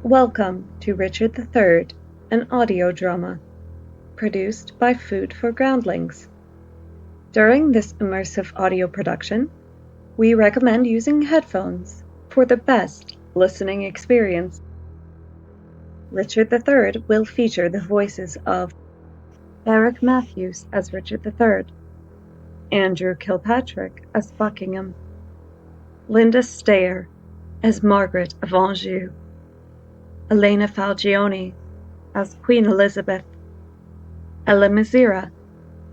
Welcome to Richard III, an audio drama, produced by Food for Groundlings. During this immersive audio production, we recommend using headphones for the best listening experience. Richard III will feature the voices of Eric Matthews as Richard III, Andrew Kilpatrick as Buckingham, Linda Stayer as Margaret of Anjou, Elena Falgione as Queen Elizabeth, Ella Mizera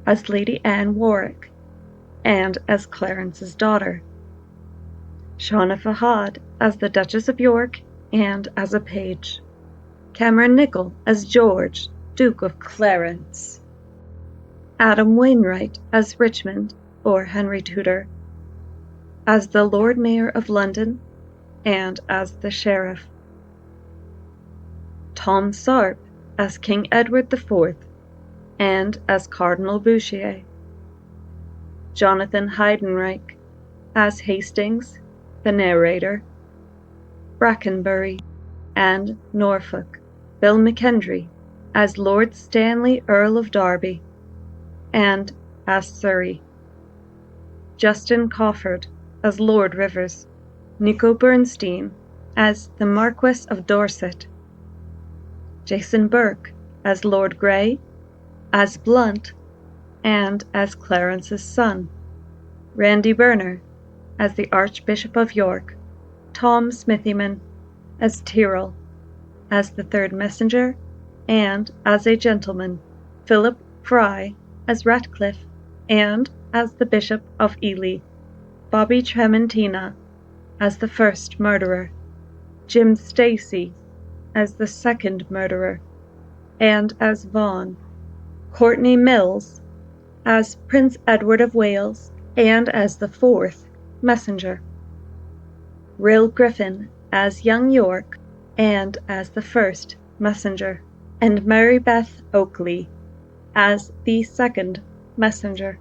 as Lady Anne Warwick and as Clarence's daughter, Shauna Fahad as the Duchess of York and as a page, Cameron Nichol as George, Duke of Clarence, Adam Wainwright as Richmond or Henry Tudor, as the Lord Mayor of London and as the Sheriff, Tom Sarp as King Edward IV and as Cardinal Bouchier, Jonathan Heidenreich as Hastings, the narrator, Brakenbury and Norfolk, Bill McKendree as Lord Stanley, Earl of Derby and as Surrey, Justin Kofford as Lord Rivers, Nico Bernstein as the Marquess of Dorset, Jason Burke as Lord Grey, as Blunt, and as Clarence's son, Randy Burner as the Archbishop of York, Tom Smithyman as Tyrrell, as the third messenger, and as a gentleman, Philip Fry as Ratcliffe, and as the Bishop of Ely, Bobby Trementina as the first murderer, Jim Stacy as the second murderer, and as Vaughan, Courtney Mills as Prince Edward of Wales and as the fourth messenger, Rill Griffin as young York and as the first messenger, and Mary Beth Oakley as the second messenger.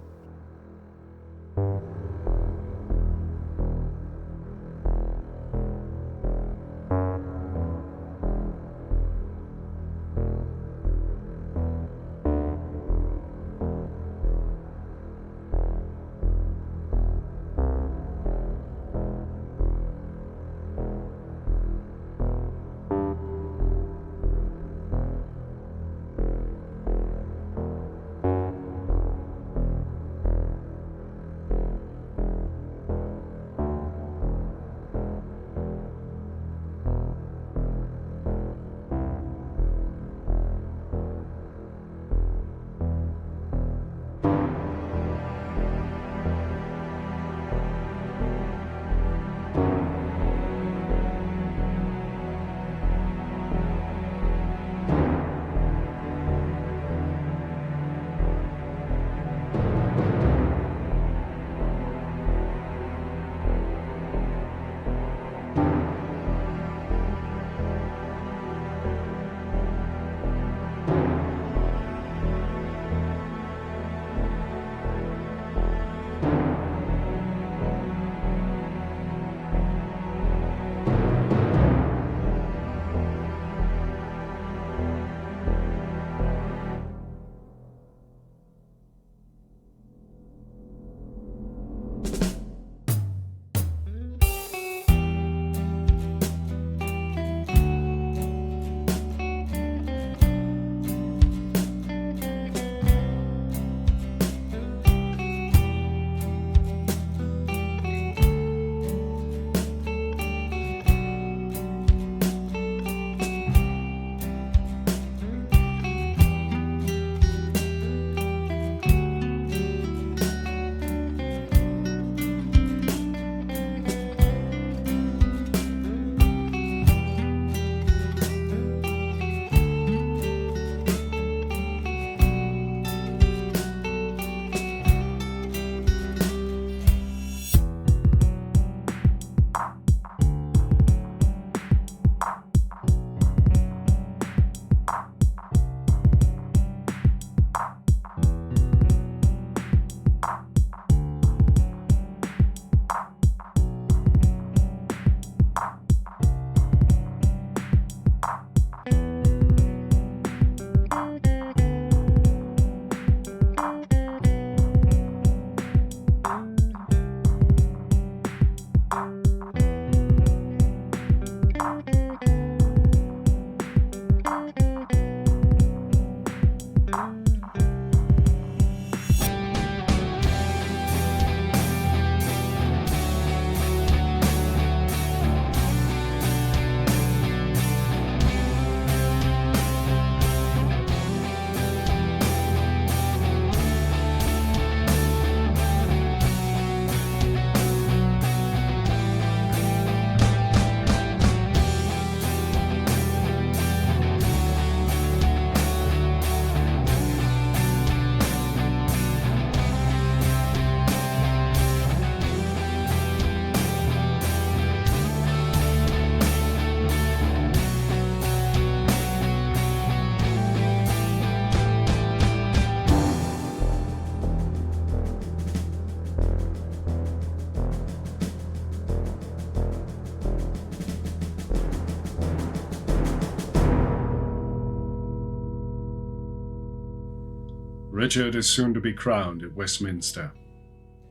Richard is soon to be crowned at Westminster.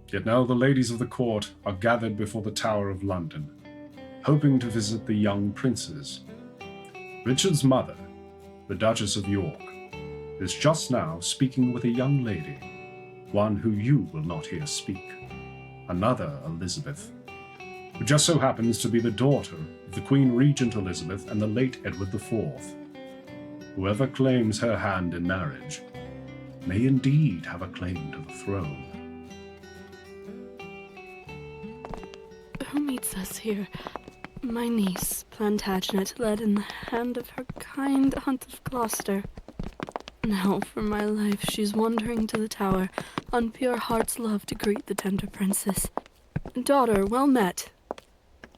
Yet now the ladies of the court are gathered before the Tower of London, hoping to visit the young princes. Richard's mother, the Duchess of York, is just now speaking with a young lady, one who you will not hear speak, another Elizabeth, who just so happens to be the daughter of the Queen Regent Elizabeth and the late Edward IV. Whoever claims her hand in marriage may indeed have a claim to the throne. Who meets us here? My niece, Plantagenet, led in the hand of her kind aunt of Gloucester. Now, for my life, she's wandering to the tower, on pure heart's love to greet the tender princess. Daughter, well met.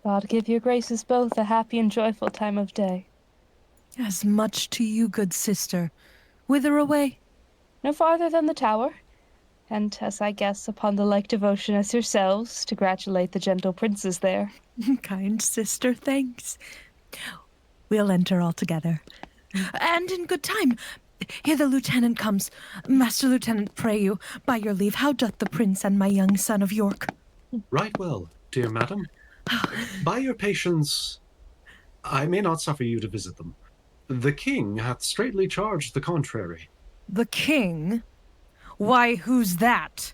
God give your graces both a happy and joyful time of day. As much to you, good sister. Whither away? No farther than the tower, and, as I guess, upon the like devotion as yourselves, to gratulate the gentle princes there. Kind sister, thanks. We'll enter all together. And in good time. Here the lieutenant comes. Master Lieutenant, pray you, by your leave, how doth the prince and my young son of York? Right well, dear madam. By your patience, I may not suffer you to visit them. The king hath straitly charged the contrary. The king? Why, who's that?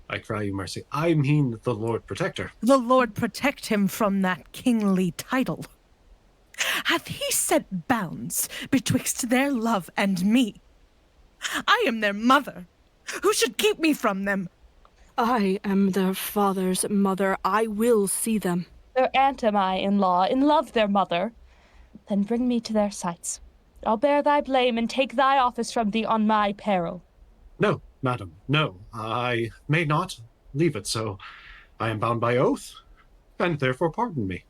I cry you mercy. I mean the Lord Protector. The Lord protect him from that kingly title. Hath he set bounds betwixt their love and me? I am their mother. Who should keep me from them? I am their father's mother. I will see them. Their aunt am I, in-law, in love their mother. Then bring me to their sights. I'll bear thy blame and take thy office from thee on my peril. No, madam, no. I may not leave it so. I am bound by oath, and therefore pardon me.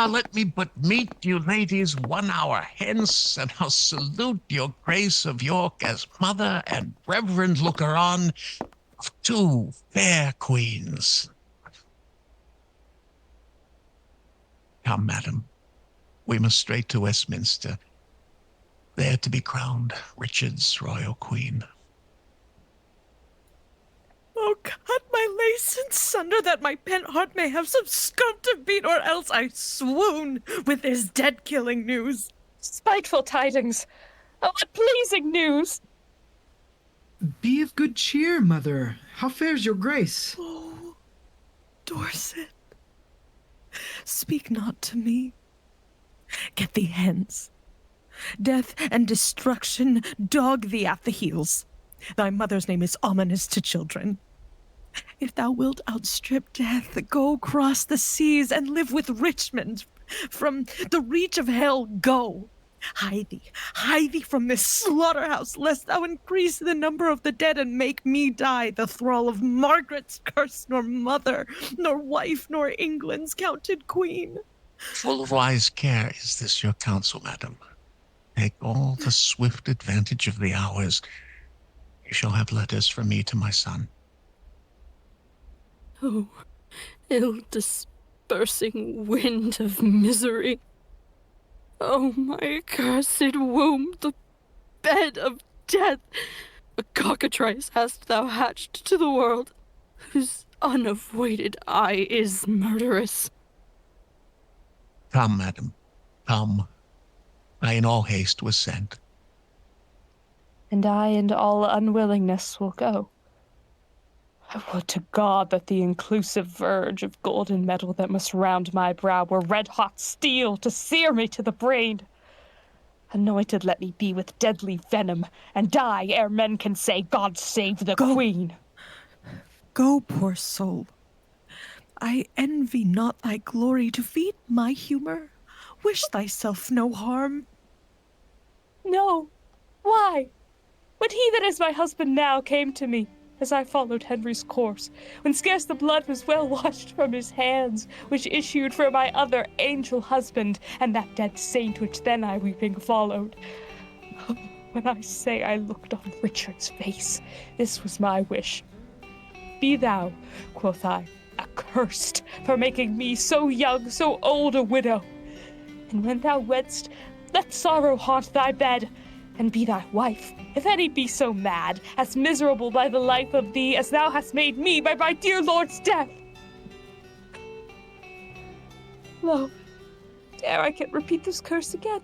Let me but meet you ladies 1 hour hence, and I'll salute your Grace of York as mother and reverend looker-on of 2 fair queens. Come, madam, we must straight to Westminster, there to be crowned Richard's royal queen. Oh, cut my lace in sunder that my pent heart may have some scum to beat, or else I swoon with this dead-killing news. Spiteful tidings! Oh, what pleasing news! Be of good cheer, mother. How fares your grace? Oh, Dorset, speak not to me. Get thee hence. Death and destruction dog thee at the heels. Thy mother's name is ominous to children. If thou wilt outstrip death, go cross the seas and live with Richmond. From the reach of hell, go. Hide thee from this slaughterhouse, lest thou increase the number of the dead and make me die, the thrall of Margaret's curse, nor mother, nor wife, nor England's counted queen. Full of wise care is this your counsel, madam. Take all the swift advantage of the hours. You shall have letters from me to my son. Oh, ill-dispersing wind of misery. Oh, my accursed womb, the bed of death. A cockatrice hast thou hatched to the world, whose unavoided eye is murderous. Come, madam, come. I in all haste was sent. And I in all unwillingness will go. I would to God that the inclusive verge of golden metal that must round my brow were red-hot steel to sear me to the brain. Anointed let me be with deadly venom, and die ere men can say, God save the Queen. Go, poor soul. I envy not thy glory to feed my humor. Wish thyself no harm. No. Why? When he that is my husband now came to me, as I followed Henry's course, when scarce the blood was well washed from his hands, which issued for my other angel husband, and that dead saint which then I weeping followed. When I say I looked on Richard's face, this was my wish. Be thou, quoth I, a cursed for making me so young, so old a widow. And when thou weddest, let sorrow haunt thy bed, and be thy wife, if any be so mad, as miserable by the life of thee as thou hast made me by my dear lord's death. Lo, ere I can repeat this curse again,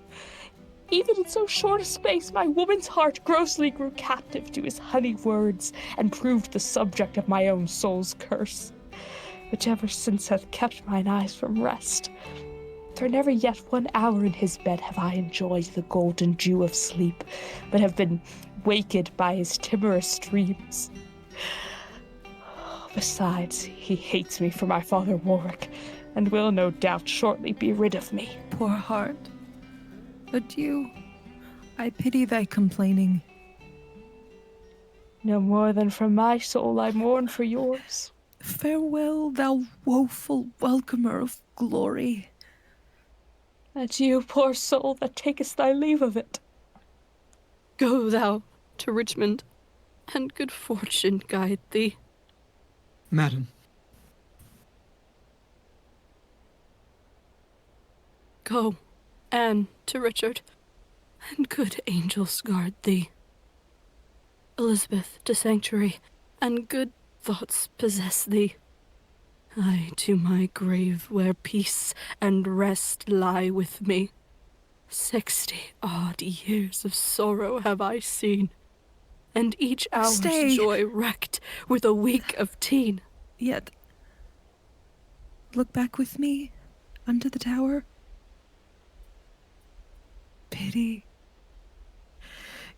even in so short a space, my woman's heart grossly grew captive to his honey words, and proved the subject of my own soul's curse, which ever since hath kept mine eyes from rest. For never yet 1 hour in his bed have I enjoyed the golden dew of sleep, but have been waked by his timorous dreams. Besides, he hates me for my father Warwick, and will no doubt shortly be rid of me. Poor heart. Adieu. I pity thy complaining. No more than from my soul I mourn for yours. Farewell, thou woeful welcomer of glory. Adieu, poor soul that takest thy leave of it. Go thou to Richmond, and good fortune guide thee. Madam. Go, Anne, to Richard, and good angels guard thee. Elizabeth, to sanctuary, and good thoughts possess thee. I to my grave where peace and rest lie with me. 60 odd years of sorrow have I seen, and each hour's joy wrecked with a week of teen. Yet, look back with me unto the tower. Pity,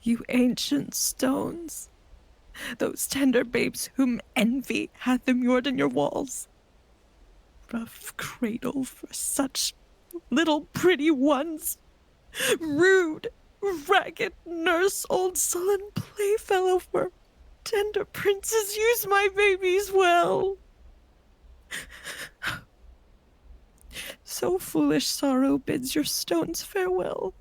you ancient stones, those tender babes whom envy hath immured in your walls. Rough cradle for such little pretty ones. Rude, ragged nurse, old sullen playfellow for tender princes use my babies well. So foolish sorrow bids your stones farewell.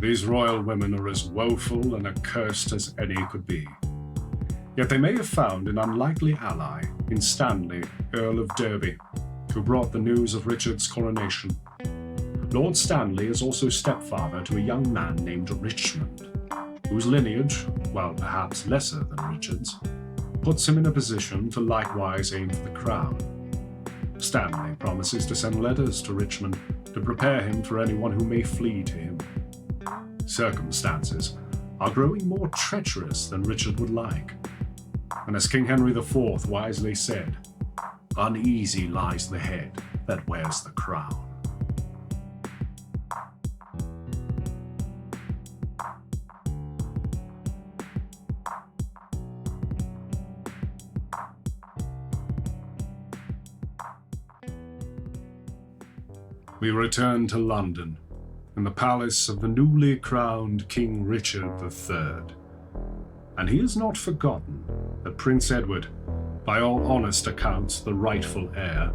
These royal women are as woeful and accursed as any could be. Yet they may have found an unlikely ally in Stanley, Earl of Derby, who brought the news of Richard's coronation. Lord Stanley is also stepfather to a young man named Richmond, whose lineage, while perhaps lesser than Richard's, puts him in a position to likewise aim for the crown. Stanley promises to send letters to Richmond to prepare him for anyone who may flee to him. Circumstances are growing more treacherous than Richard would like, and as King Henry IV wisely said, uneasy lies the head that wears the crown. We return to London, in the palace of the newly crowned King Richard III. And he has not forgotten that Prince Edward, by all honest accounts the rightful heir,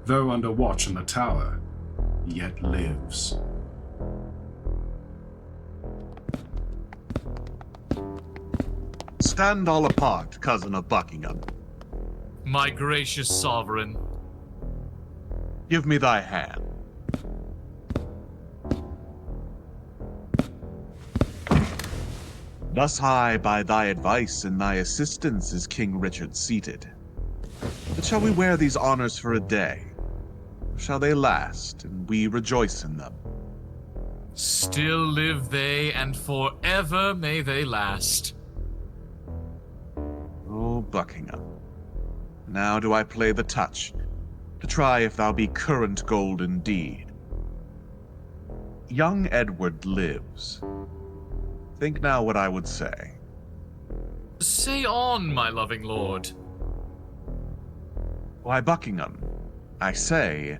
though under watch in the Tower, yet lives. Stand all apart, cousin of Buckingham. My gracious sovereign. Give me thy hand. Thus high by thy advice and thy assistance is King Richard seated. But shall we wear these honors for a day? Or shall they last, and we rejoice in them? Still live they, and forever may they last. O Buckingham, now do I play the touch, to try if thou be current gold indeed. Young Edward lives. Think now what I would say. Say on, my loving lord. Why, Buckingham, I say,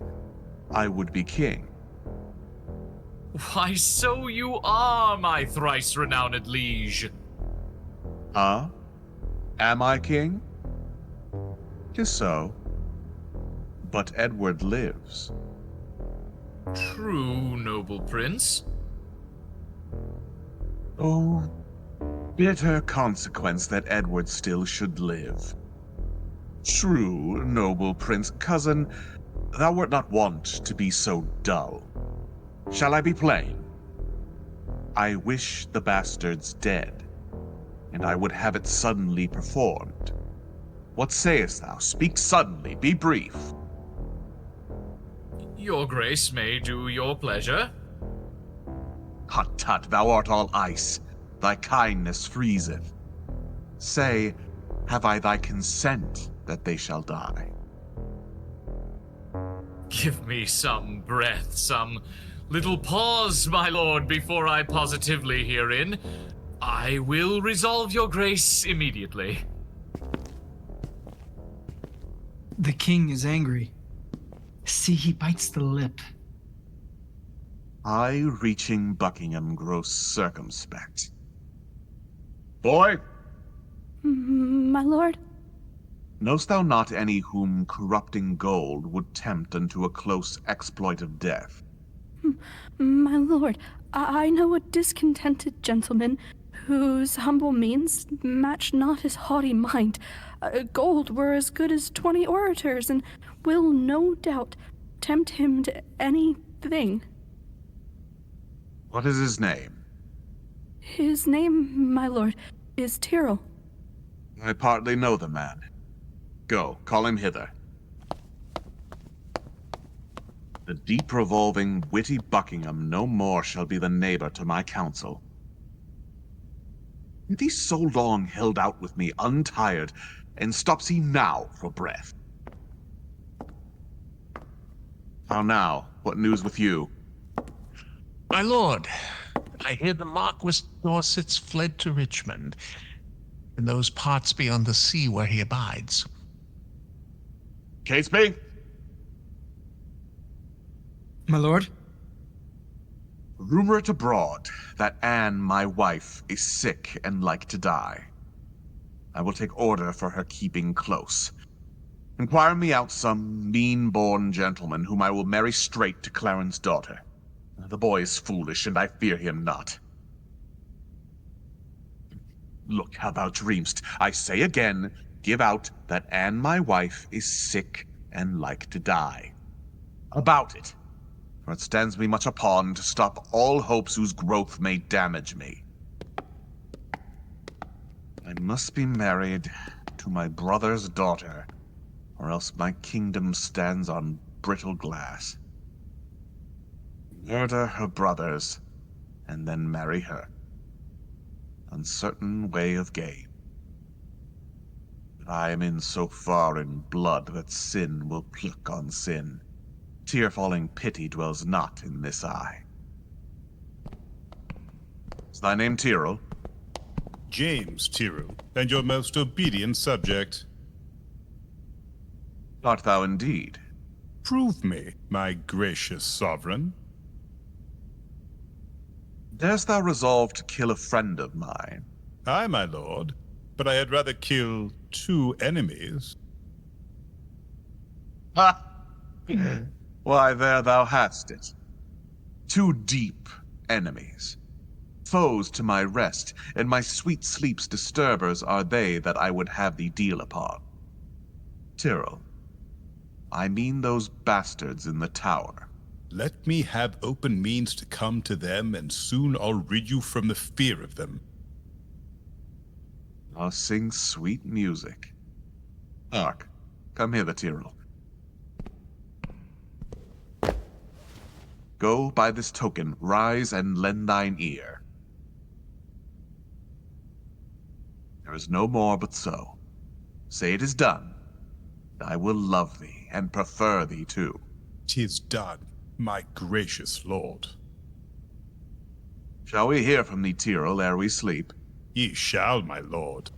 I would be king. Why, so you are, my thrice-renowned liege. Huh? Am I king? 'Tis so. But Edward lives. True, noble prince. Oh, bitter consequence that Edward still should live. True, noble prince, cousin, thou wert not wont to be so dull. Shall I be plain? I wish the bastards dead, and I would have it suddenly performed. What sayest thou? Speak suddenly, be brief. Your grace may do your pleasure. Tut tut, thou art all ice. Thy kindness freezeth. Say, have I thy consent that they shall die? Give me some breath, some little pause, my lord, before I positively herein. I will resolve your grace immediately. The king is angry. See, he bites the lip. High-reaching Buckingham grows circumspect. Boy! My lord? Knowst thou not any whom corrupting gold would tempt unto a close exploit of death? My lord, I know a discontented gentleman whose humble means match not his haughty mind. Gold were as good as 20 orators, and will no doubt tempt him to anything. What is his name? His name, my lord, is Tyrrell. I partly know the man. Go, call him hither. The deep-revolving, witty Buckingham no more shall be the neighbor to my counsel. Hath he so long held out with me untired, and stops he now for breath? How now? What news with you? My lord, I hear the Marquis Dorset's fled to Richmond, in those parts beyond the sea where he abides. Catesby? My lord? Rumor it abroad that Anne, my wife, is sick and like to die. I will take order for her keeping close. Inquire me out some mean-born gentleman whom I will marry straight to Clarence's daughter. The boy is foolish, and I fear him not. Look how thou dreamst. I say again, give out that Anne, my wife, is sick and like to die. About it, for it stands me much upon to stop all hopes whose growth may damage me. I must be married to my brother's daughter, or else my kingdom stands on brittle glass. Murder her brothers, and then marry her. Uncertain way of game. But I am in so far in blood that sin will pluck on sin. Tear-falling pity dwells not in this eye. Is thy name Tyrrell? James Tyrrell, and your most obedient subject. Art thou indeed? Prove me, my gracious sovereign. Darest thou resolve to kill a friend of mine? Aye, my lord, but I had rather kill 2 enemies. Ha! Why, there thou hast it. 2 deep enemies. Foes to my rest, and my sweet sleep's disturbers are they that I would have thee deal upon. Tyrrell, I mean those bastards in the tower. Let me have open means to come to them, and soon I'll rid you from the fear of them. I'll sing sweet music. Hark, come hither, Tyrrell. Go by this token, rise and lend thine ear. There is no more but so. Say it is done, and I will love thee, and prefer thee too. 'Tis done, my gracious lord. Shall we hear from thee, Tyrrell, ere we sleep? Ye shall, my lord.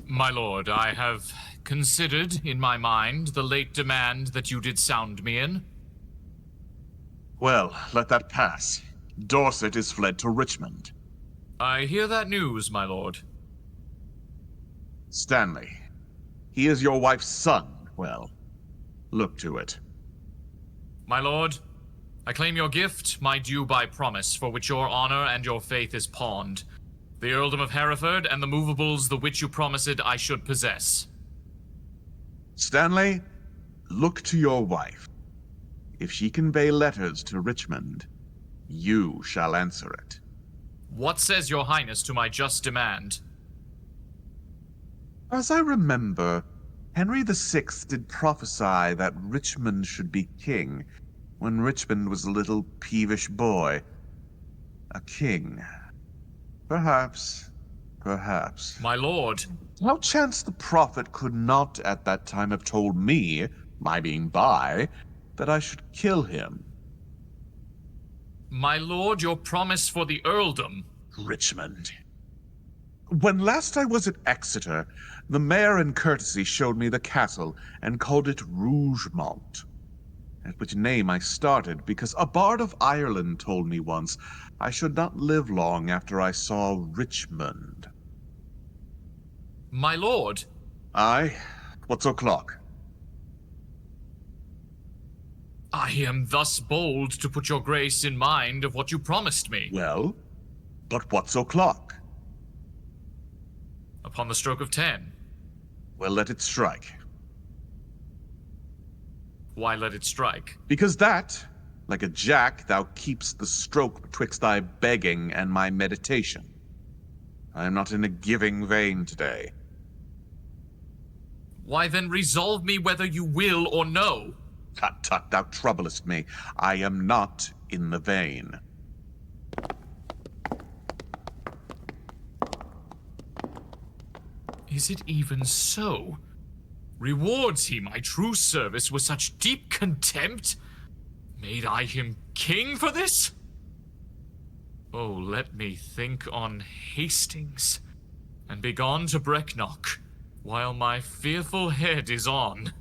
My lord, I have considered in my mind the late demand that you did sound me in. Well, let that pass. Dorset is fled to Richmond. I hear that news, my lord. Stanley, he is your wife's son, Well, look to it. My lord, I claim your gift, my due by promise, for which your honor and your faith is pawned. The earldom of Hereford and the movables the which you promised I should possess. Stanley, look to your wife. If she convey letters to Richmond, you shall answer it. What says your highness to my just demand? As I remember, Henry VI did prophesy that Richmond should be king, when Richmond was a little peevish boy. A king. Perhaps. My lord. How chance the prophet could not at that time have told me, my being by, that I should kill him? My lord, your promise for the earldom. Richmond. When last I was at Exeter, the mayor in courtesy showed me the castle and called it Rougemont. At which name I started, because a bard of Ireland told me once I should not live long after I saw Richmond. My lord. Aye? What's o'clock? I am thus bold to put your grace in mind of what you promised me. Well, but what's o'clock? Upon the stroke of 10. Well, let it strike. Why let it strike? Because that, like a jack, thou keepst the stroke betwixt thy begging and my meditation. I am not in a giving vein today. Why then resolve me whether you will or no. Tut, tut, thou troublest me. I am not in the vein. Is it even so? Rewards he my true service with such deep contempt? Made I him king for this? Oh, let me think on Hastings, and be gone to Brecknock, while my fearful head is on.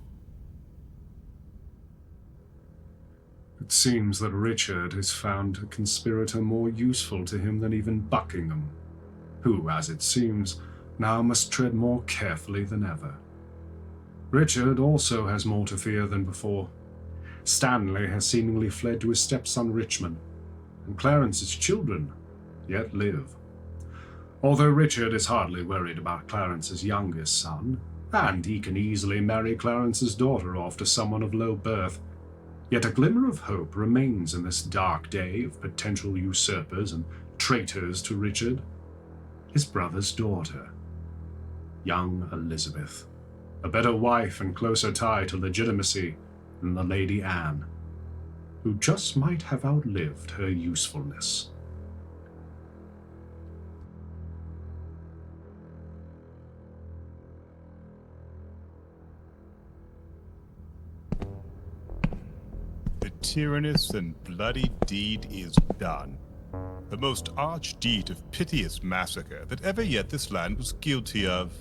It seems that Richard has found a conspirator more useful to him than even Buckingham, who, as it seems, now must tread more carefully than ever. Richard also has more to fear than before. Stanley has seemingly fled to his stepson Richmond, and Clarence's children yet live. Although Richard is hardly worried about Clarence's youngest son, and he can easily marry Clarence's daughter off to someone of low birth, yet a glimmer of hope remains in this dark day of potential usurpers and traitors to Richard. His brother's daughter, young Elizabeth, a better wife and closer tie to legitimacy than the Lady Anne, who just might have outlived her usefulness. The tyrannous and bloody deed is done. The most arch deed of piteous massacre that ever yet this land was guilty of.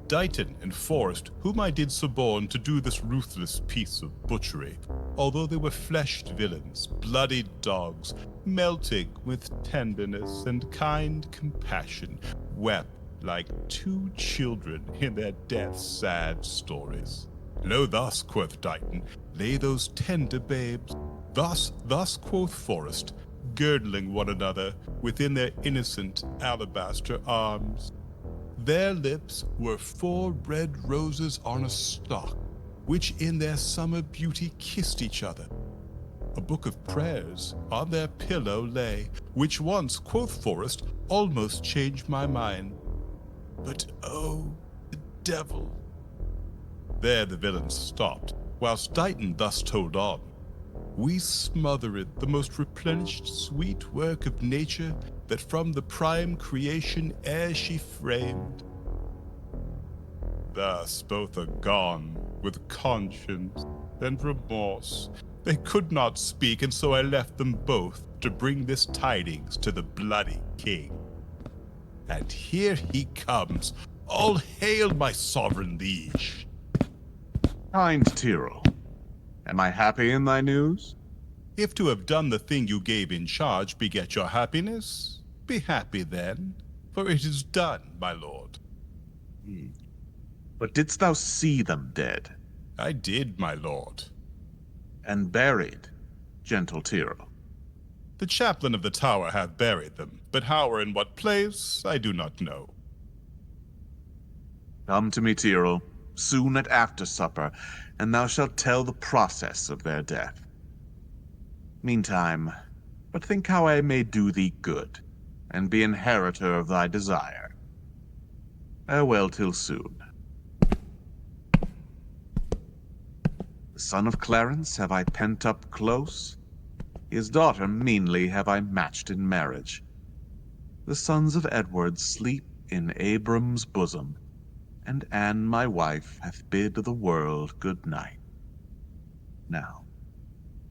Dighton and Forrest, whom I did suborn to do this ruthless piece of butchery, although they were fleshed villains, bloody dogs, melting with tenderness and kind compassion, wept like two children in their death's sad stories. Lo, thus, quoth Dighton, lay those tender babes. Thus, quoth Forrest, girdling one another within their innocent alabaster arms. Their lips were 4 red roses on a stalk, which in their summer beauty kissed each other. A book of prayers on their pillow lay, which once, quoth Forrest, almost changed my mind. But oh, the devil! There the villains stopped, whilst Dighton thus told on. We smothered the most replenished sweet work of nature that from the prime creation ere she framed. Thus both are gone, with conscience and remorse. They could not speak, and so I left them both to bring this tidings to the bloody king. And here he comes. All hail my sovereign liege. Kind Tyrrell, am I happy in thy news? If to have done the thing you gave in charge beget your happiness, be happy then, for it is done, my lord. But didst thou see them dead? I did, my lord. And buried, gentle Tyrrell. The chaplain of the tower hath buried them, but how or in what place, I do not know. Come to me, Tyrrell, soon at after supper, and thou shalt tell the process of their death. Meantime, but think how I may do thee good, and be inheritor of thy desire. Farewell till soon. The son of Clarence have I pent up close, his daughter meanly have I matched in marriage. The sons of Edward sleep in Abram's bosom, and Anne my wife hath bid the world good night. Now,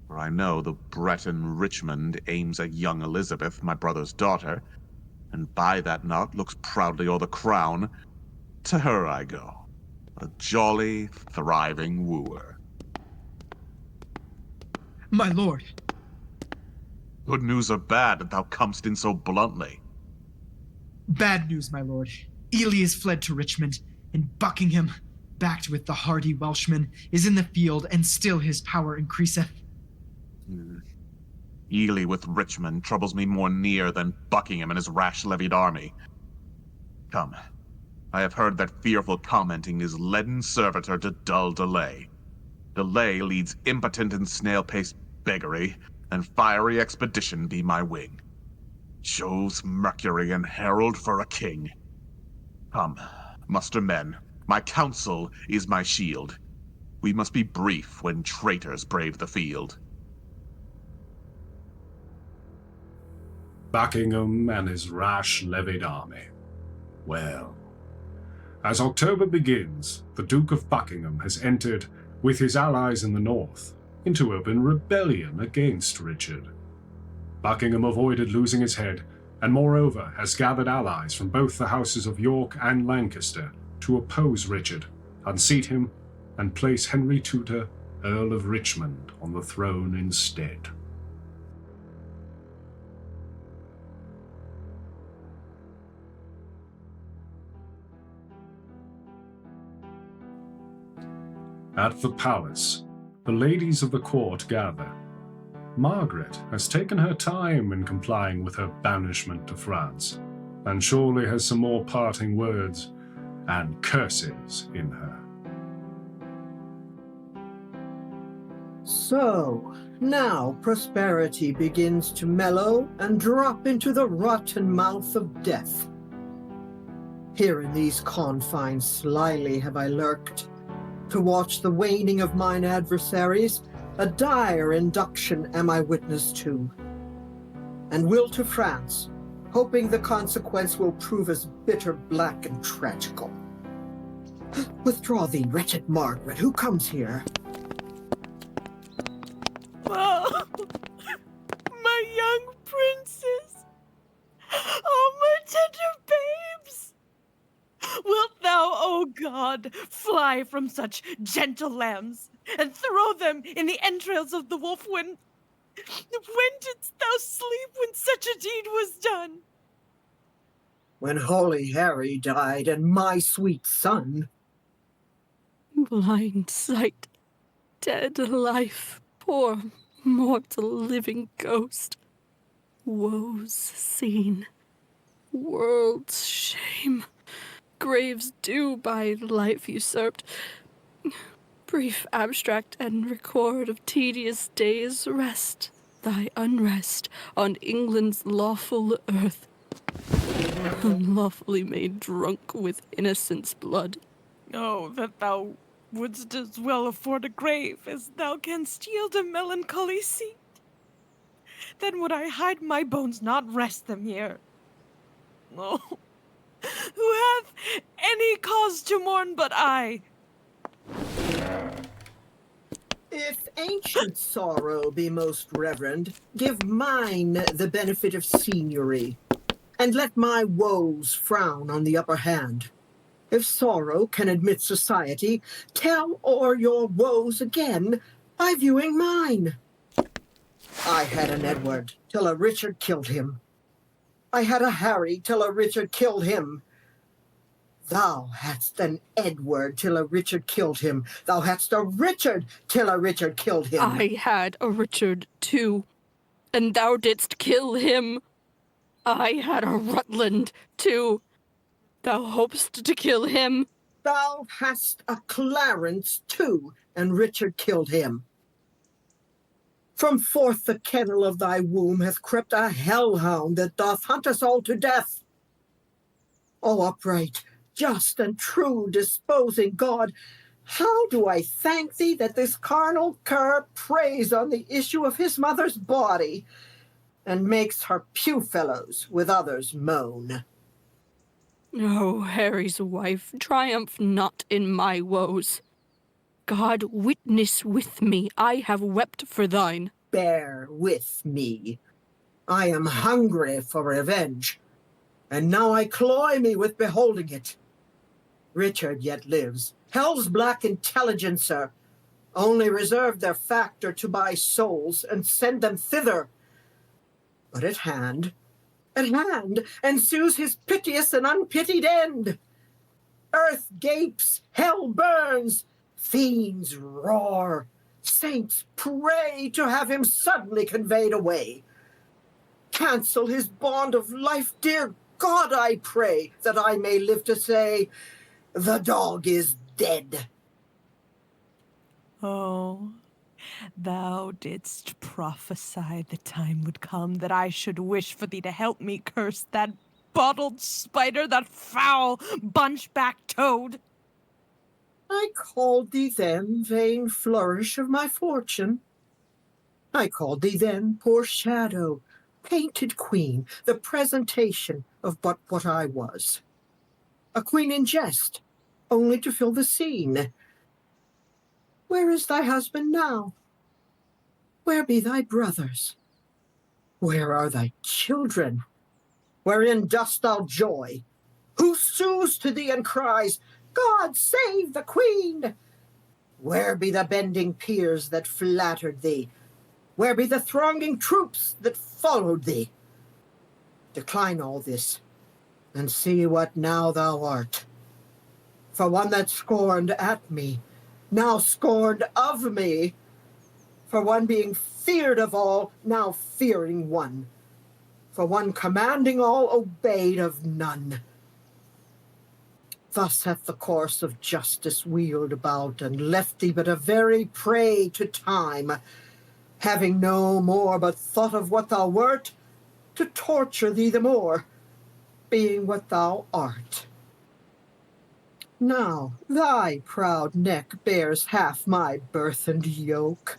for I know the Breton Richmond aims at young Elizabeth, my brother's daughter, and by that knot looks proudly o'er the crown, to her I go, a jolly, thriving wooer. My lord. Good news or bad that thou comest in so bluntly? Bad news, my lord. Ely is fled to Richmond, and Buckingham, backed with the hardy Welshman, is in the field, and still his power increaseth. Ely with Richmond troubles me more near than Buckingham and his rash-levied army. Come, I have heard that fearful commenting is leaden servitor to dull delay. Delay leads impotent and snail-paced beggary, and fiery expedition be my wing. Jove's Mercury and herald for a king. Come, muster men, my counsel is my shield. We must be brief when traitors brave the field. Buckingham and his rash-levied army. Well, as October begins, the Duke of Buckingham has entered, with his allies in the north, into open rebellion against Richard. Buckingham avoided losing his head, and moreover has gathered allies from both the houses of York and Lancaster to oppose Richard, unseat him, and place Henry Tudor, Earl of Richmond, on the throne instead. At the palace, the ladies of the court gather. Margaret has taken her time in complying with her banishment to France, and surely has some more parting words and curses in her. So, now prosperity begins to mellow and drop into the rotten mouth of death. Here in these confines slyly have I lurked, to watch the waning of mine adversaries. A dire induction am I witness to, and will to France, hoping the consequence will prove as bitter, black, and tragical. Withdraw thee, wretched Margaret, who comes here? Oh, my young princes! Oh, my tender babes! Wilt thou, O God, fly from such gentle lambs, and throw them in the entrails of the wolf when didst thou sleep when such a deed was done? When holy Harry died, and my sweet son. Blind sight, dead life, poor mortal living ghost. Woes seen, world's shame, graves due by life usurped. Brief abstract and record of tedious days, rest thy unrest on England's lawful earth, unlawfully made drunk with innocence' blood. Oh, that thou wouldst as well afford a grave as thou canst yield a melancholy seat. Then would I hide my bones, not rest them here. Oh, who hath any cause to mourn but I? If ancient sorrow be most reverend, give mine the benefit of seniority, and let my woes frown on the upper hand. If sorrow can admit society, tell o'er your woes again by viewing mine. I had an Edward till a Richard killed him. I had a Harry till a Richard killed him. Thou hadst an Edward till a Richard killed him. Thou hadst a Richard till a Richard killed him. I had a Richard too, and thou didst kill him. I had a Rutland too. Thou hopest to kill him. Thou hast a Clarence too, and Richard killed him. From forth the kennel of thy womb hath crept a hellhound that doth hunt us all to death. O upright, just and true disposing God, how do I thank thee that this carnal cur preys on the issue of his mother's body, and makes her pew-fellows with others moan. O Harry's wife, triumph not in my woes. God witness with me, I have wept for thine. Bear with me. I am hungry for revenge, and now I cloy me with beholding it. Richard yet lives, hell's black intelligencer, only reserved their factor to buy souls and send them thither. But at hand ensues his piteous and unpitied end. Earth gapes, hell burns, fiends roar, saints pray to have him suddenly conveyed away. Cancel his bond of life, dear God, I pray, that I may live to say, the dog is dead. Oh, thou didst prophesy the time would come that I should wish for thee to help me curse that bottled spider, that foul bunchback toad. I called thee then vain flourish of my fortune. I called thee then poor shadow, painted queen, the presentation of but what I was. A queen in jest, only to fill the scene. Where is thy husband now? Where be thy brothers? Where are thy children? Wherein dost thou joy? Who sues to thee and cries, God save the queen? Where be the bending peers that flattered thee? Where be the thronging troops that followed thee? Decline all this, and see what now thou art. For one that scorned at me, now scorned of me. For one being feared of all, now fearing one. For one commanding all, obeyed of none. Thus hath the course of justice wheeled about, and left thee but a very prey to time, having no more but thought of what thou wert, to torture thee the more, being what thou art. Now thy proud neck bears half my burthened yoke,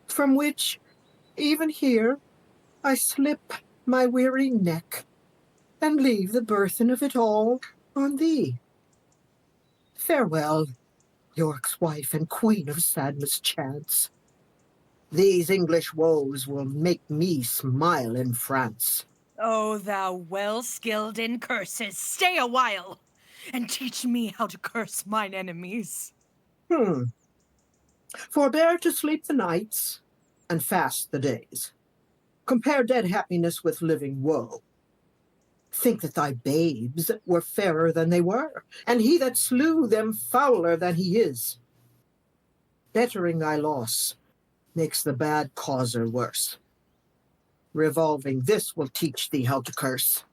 from which, even here, I slip my weary neck, and leave the burthen of it all on thee. Farewell, York's wife and queen of sad mischance. These English woes will make me smile in France. O thou well-skilled in curses, stay a while, and teach me how to curse mine enemies. Forbear to sleep the nights, and fast the days. Compare dead happiness with living woe. Think that thy babes were fairer than they were, and he that slew them fouler than he is. Bettering thy loss makes the bad causer worse. Revolving this will teach thee how to curse.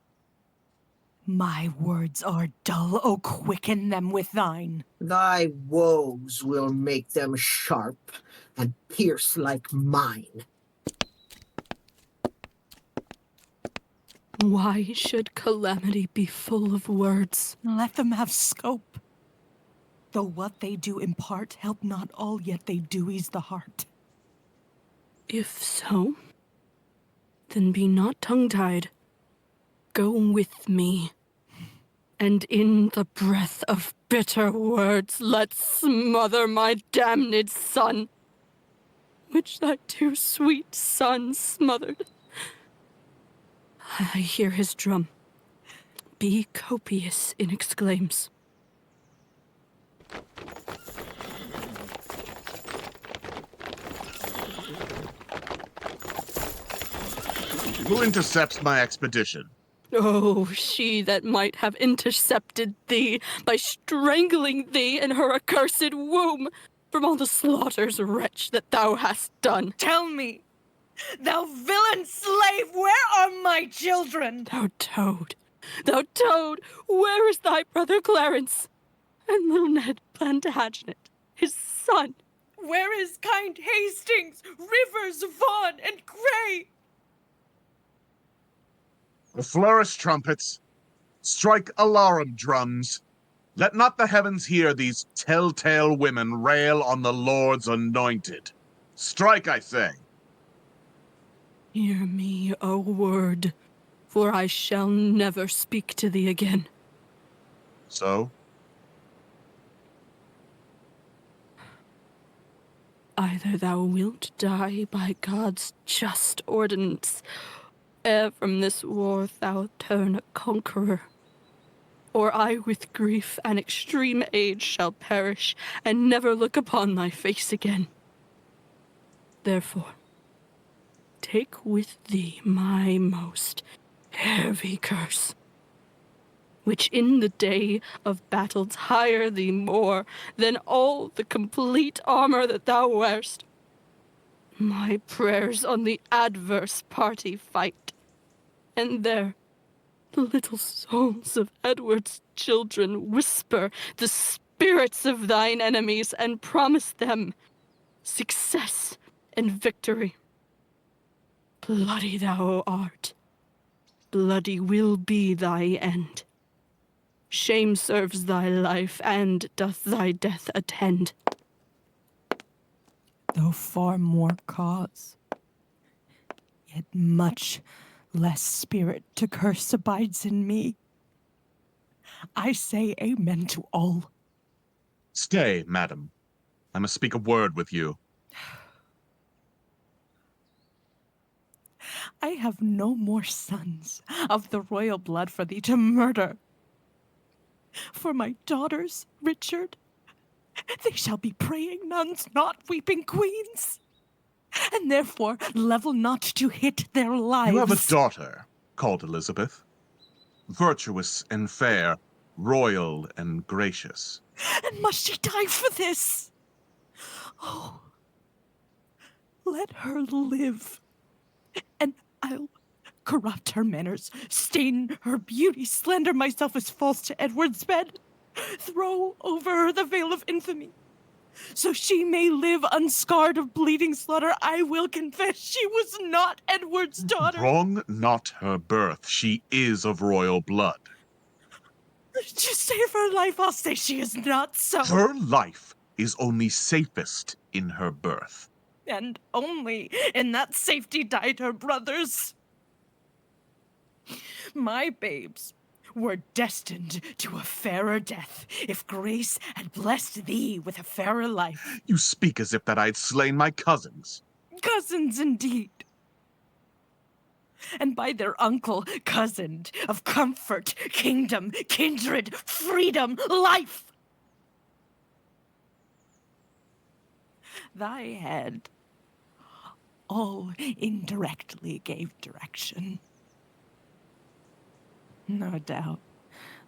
My words are dull, O quicken them with thine. Thy woes will make them sharp and pierce like mine. Why should calamity be full of words? Let them have scope. Though what they do impart help not all, yet they do ease the heart. If so, then be not tongue-tied. Go with me, and in the breath of bitter words let's smother my damned son, which thy too sweet son smothered. I hear his drum. Be copious in exclaims. Who intercepts my expedition? Oh, she that might have intercepted thee by strangling thee in her accursed womb from all the slaughters, wretch, that thou hast done. Tell me, thou villain slave, where are my children? Thou toad, where is thy brother Clarence? And little Ned Plantagenet, his son? Where is kind Hastings, Rivers, Vaughan, and Grey? Flourish trumpets. Strike alarum drums. Let not the heavens hear these telltale women rail on the Lord's anointed. Strike, I say. Hear me a word, for I shall never speak to thee again. So? Either thou wilt die by God's just ordinance, ere from this war thou turn a conqueror, or I with grief and extreme age shall perish, and never look upon thy face again. Therefore, take with thee my most heavy curse, which in the day of battles hire thee more than all the complete armor that thou wearest. My prayers on the adverse party fight, and there the little souls of Edward's children whisper the spirits of thine enemies and promise them success and victory. Bloody thou art, bloody will be thy end. Shame serves thy life, and doth thy death attend. Though far more cause, yet much less spirit to curse abides in me. I say amen to all. Stay, madam. I must speak a word with you. I have no more sons of the royal blood for thee to murder. For my daughters, Richard, they shall be praying nuns, not weeping queens. And therefore level not to hit their lives. You have a daughter called Elizabeth, virtuous and fair, royal and gracious. And must she die for this? Oh, let her live, and I'll corrupt her manners, stain her beauty, slander myself as false to Edward's bed, throw over her the veil of infamy. So she may live unscarred of bleeding slaughter, I will confess she was not Edward's daughter. Wrong not her birth. She is of royal blood. To save her life, I'll say she is not so. Her life is only safest in her birth. And only in that safety died her brothers. My babes were destined to a fairer death, if grace had blessed thee with a fairer life. You speak as if that I had slain my cousins. Cousins indeed. And by their uncle, cousined, of comfort, kingdom, kindred, freedom, life. Thy head all indirectly gave direction. No doubt,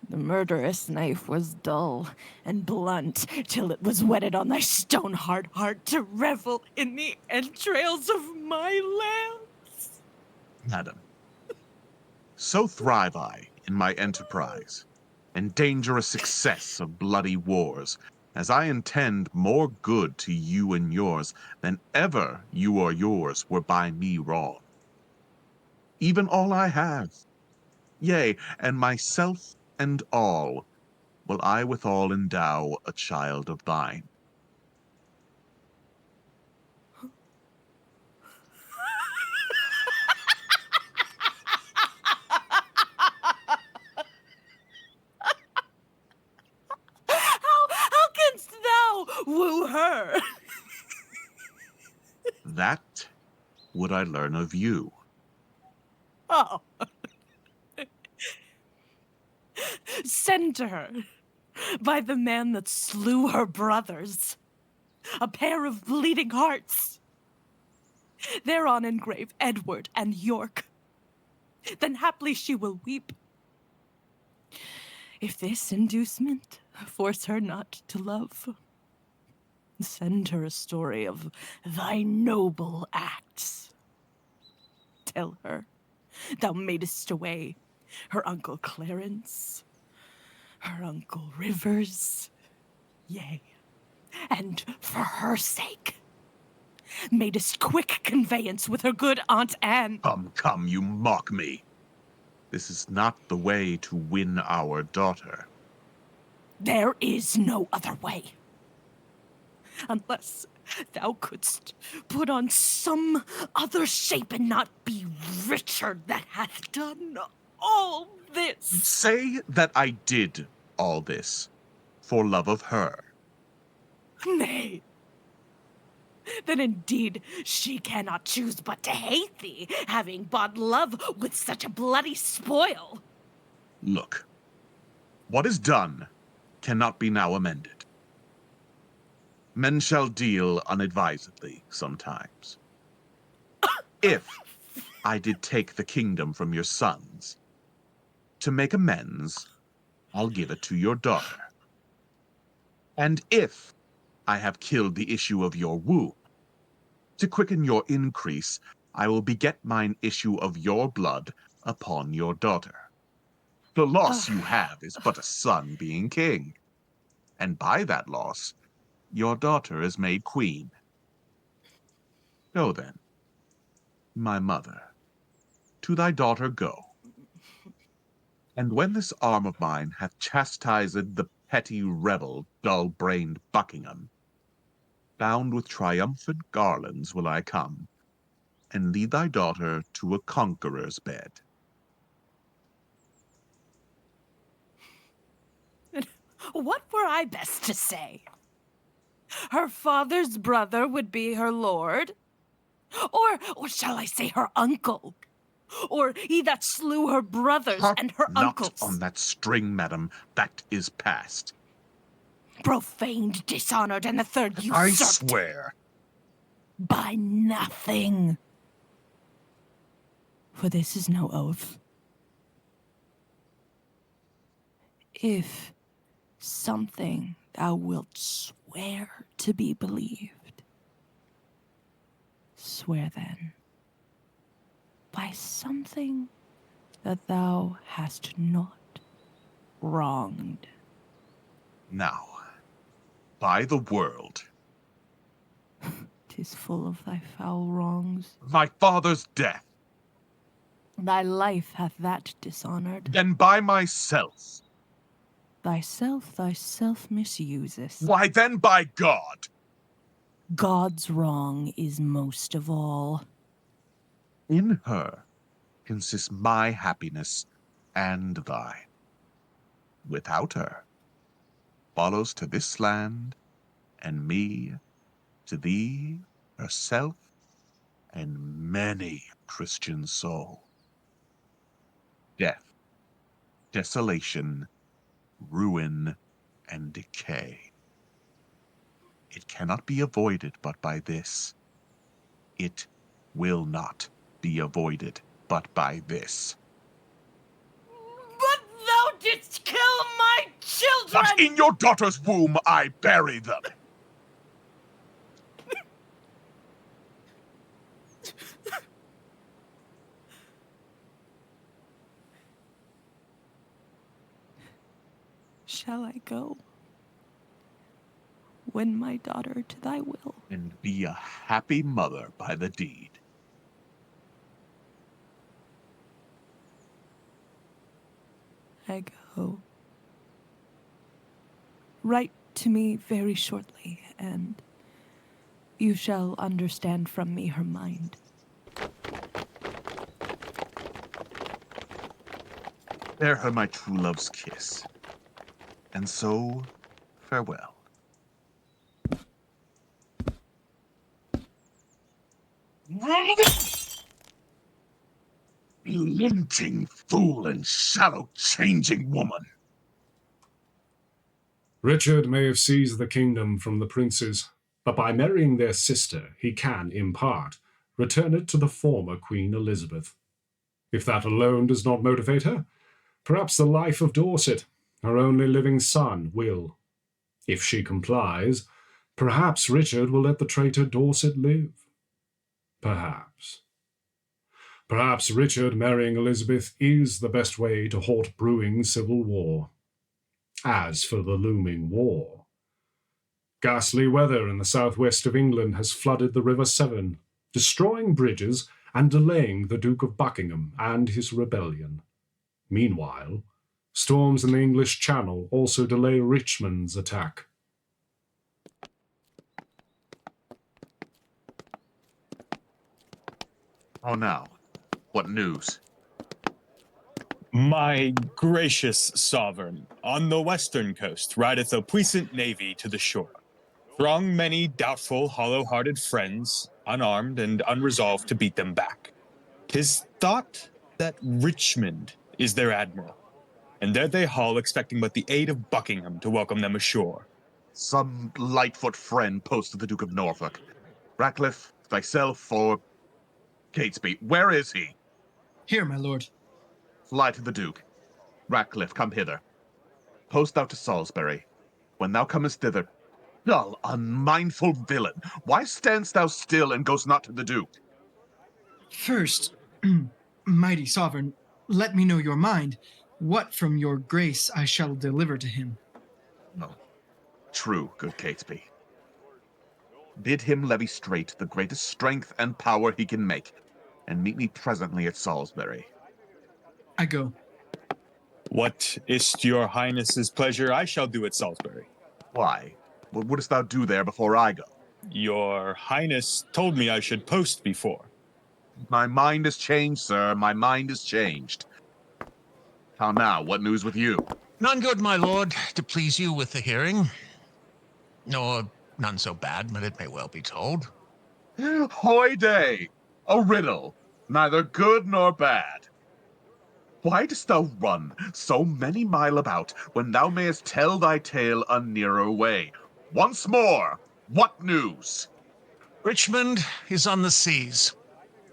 the murderous knife was dull and blunt till it was whetted on thy stone-hard heart to revel in the entrails of my lambs. Madam, so thrive I in my enterprise and dangerous success of bloody wars, as I intend more good to you and yours than ever you or yours were by me wrong. Even all I have, yea, and myself and all, will I withal endow a child of thine. How canst thou woo her? That would I learn of you. Oh. Send to her by the man that slew her brothers, a pair of bleeding hearts. Thereon engrave Edward and York. then haply she will weep. If this inducement force her not to love, send her a story of thy noble acts. Tell her thou madest away her uncle Clarence, her uncle Rivers, yea, and for her sake, madest quick conveyance with her good Aunt Anne. Come, you mock me. This is not the way to win our daughter. There is no other way. Unless thou couldst put on some other shape and not be Richard that hath done all this. Say that I did all this for love of her. Nay. Then indeed she cannot choose but to hate thee, having bought love with such a bloody spoil. Look, what is done cannot be now amended. Men shall deal unadvisedly sometimes. If I did take the kingdom from your sons, to make amends, I'll give it to your daughter. And if I have killed the issue of your womb, to quicken your increase, I will beget mine issue of your blood upon your daughter. The loss you have is but a son being king, and by that loss, your daughter is made queen. Go then, my mother, to thy daughter go. And when this arm of mine hath chastised the petty rebel, dull-brained Buckingham, bound with triumphant garlands will I come, and lead thy daughter to a conqueror's bed. What were I best to say? Her father's brother would be her lord? Or shall I say her uncle? Or he that slew her brothers and her uncles? Not on that string, madam, that is past. Profaned, dishonored, and the third usurped. I swear. By nothing. For this is no oath. If something thou wilt swear to be believed, swear then by something that thou hast not wronged. Now, by the world. 'Tis full of thy foul wrongs. My father's death. Thy life hath that dishonored. Then by myself. Thyself misusest. Why then by God. God's wrong is most of all. In her consists my happiness and thine. Without her, follows to this land, and me, to thee, herself, and many a Christian soul. Death, desolation, ruin, and decay. It cannot be avoided but by this. It will not be avoided but by this. But thou didst kill my children! But in your daughter's womb I bury them. Shall I go? Win my daughter to thy will. And be a happy mother by the deed. I go. Write to me very shortly, and you shall understand from me her mind. Bear her my true love's kiss, and so farewell. Lynching fool and shallow-changing woman! Richard may have seized the kingdom from the princes, but by marrying their sister, he can, in part, return it to the former Queen Elizabeth. If that alone does not motivate her, perhaps the life of Dorset, her only living son, will. If she complies, perhaps Richard will let the traitor Dorset live. Perhaps. Perhaps Richard marrying Elizabeth is the best way to halt brewing civil war. As for the looming war, ghastly weather in the southwest of England has flooded the River Severn, destroying bridges and delaying the Duke of Buckingham and his rebellion. Meanwhile, storms in the English Channel also delay Richmond's attack. Oh, now, what news? My gracious sovereign, on the western coast rideth a puissant navy to the shore. Throng many doubtful, hollow-hearted friends, unarmed and unresolved to beat them back. 'Tis thought that Richmond is their admiral, and there they haul, expecting but the aid of Buckingham to welcome them ashore. Some lightfoot friend posted the Duke of Norfolk. Ratcliffe, thyself, or Catesby, where is he? Here, my lord. Fly to the Duke. Ratcliffe, come hither. Post thou to Salisbury. When thou comest thither, dull, unmindful villain, why standst thou still and goest not to the Duke? First, mighty sovereign, let me know your mind. What from your grace I shall deliver to him. No. True, good Catesby. Bid him levy straight the greatest strength and power he can make, and meet me presently at Salisbury. I go. What is't your highness's pleasure I shall do at Salisbury? Why? What wouldst thou do there before I go? Your highness told me I should post before. My mind is changed, sir. My mind is changed. How now? What news with you? None good, my lord, to please you with the hearing. Nor none so bad, but it may well be told. Hoy day! A riddle, neither good nor bad. Why dost thou run so many mile about, when thou mayest tell thy tale a nearer way? Once more, what news? Richmond is on the seas.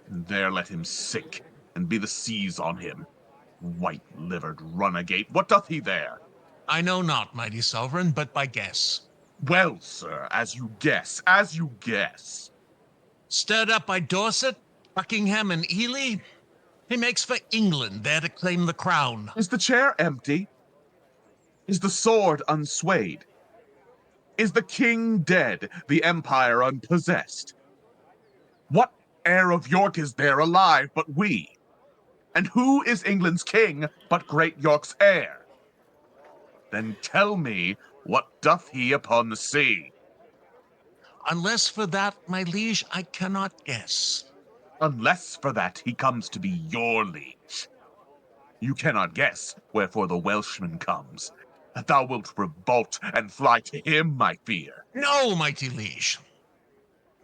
And there let him sink, and be the seas on him. White-livered runagate, what doth he there? I know not, mighty sovereign, but by guess. Well, sir, as you guess, as you guess. Stirred up by Dorset, Buckingham, and Ely, he makes for England, there to claim the crown. Is the chair empty? Is the sword unswayed? Is the king dead, the empire unpossessed? What heir of York is there alive but we? And who is England's king but great York's heir? Then tell me, what doth he upon the sea? Unless for that, my liege, I cannot guess. Unless for that he comes to be your liege. You cannot guess wherefore the Welshman comes. That thou wilt revolt and fly to him, my fear. No, mighty liege.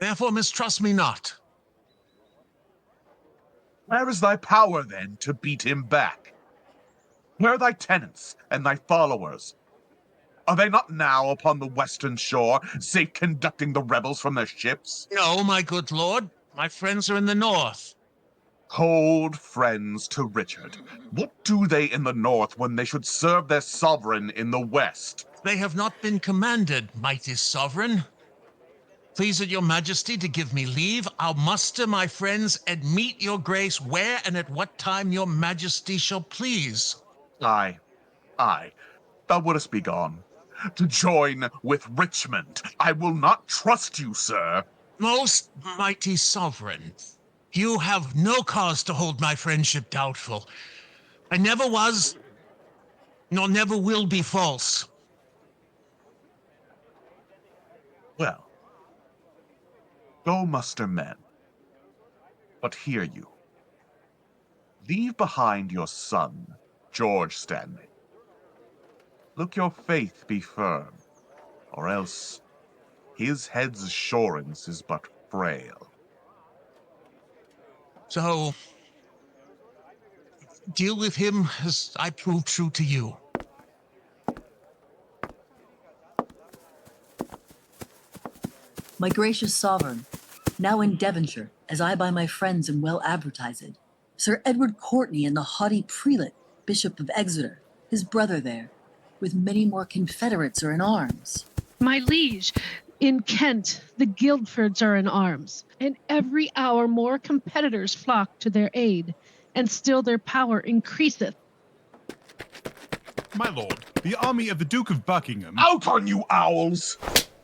Therefore mistrust me not. Where is thy power, then, to beat him back? Where are thy tenants and thy followers? Are they not now upon the western shore, safe conducting the rebels from their ships? No, my good lord. My friends are in the north. Cold friends to Richard. What do they in the north when they should serve their sovereign in the west? They have not been commanded, mighty sovereign. Please it your majesty to give me leave, I'll muster my friends and meet your grace where and at what time your majesty shall please. Aye, thou wouldst be gone. To join with Richmond. I will not trust you, sir. Most mighty sovereign, you have no cause to hold my friendship doubtful. I never was, nor never will be false. Well, go muster men. But hear you. Leave behind your son, George Stanley. Look your faith be firm, or else his head's assurance is but frail. So, deal with him as I prove true to you. My gracious sovereign, now in Devonshire, as I by my friends am well advertised, Sir Edward Courtenay and the haughty prelate, Bishop of Exeter, his brother there, with many more confederates are in arms. My liege, in Kent, the Guildfords are in arms, and every hour more competitors flock to their aid, and still their power increaseth. My lord, the army of the Duke of Buckingham... Out on you, owls!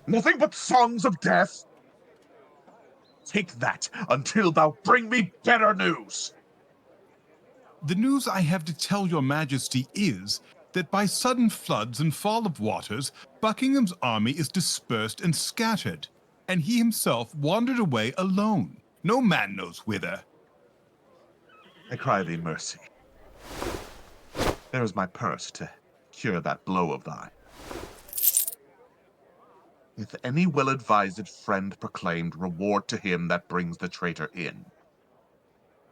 Nothing but songs of death! Take that until thou bring me better news! The news I have to tell your majesty is that by sudden floods and fall of waters, Buckingham's army is dispersed and scattered, and he himself wandered away alone. No man knows whither. I cry thee mercy. There is my purse to cure that blow of thine. If any well-advised friend proclaimed reward to him that brings the traitor in.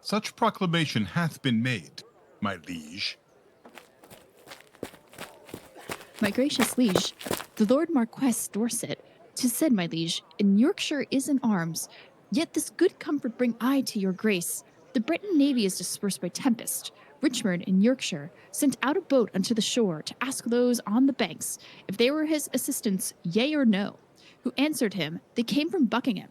Such proclamation hath been made, my liege. My gracious liege, the Lord Marquess Dorset, 'tis said, my liege, in Yorkshire is in arms, yet this good comfort bring I to your grace. The Breton navy is dispersed by tempest. Richmond in Yorkshire sent out a boat unto the shore to ask those on the banks if they were his assistants, yea or no, who answered him, they came from Buckingham.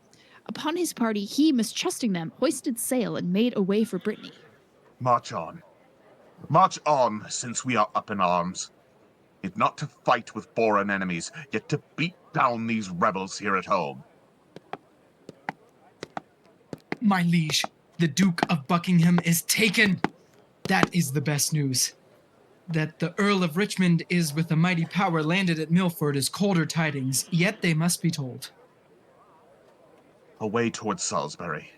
Upon his party, he, mistrusting them, hoisted sail and made away for Brittany. March on. March on, since we are up in arms. If not to fight with foreign enemies, yet to beat down these rebels here at home. My liege, the Duke of Buckingham is taken. That is the best news. That the Earl of Richmond is with a mighty power landed at Milford is colder tidings, yet they must be told. Away towards Salisbury.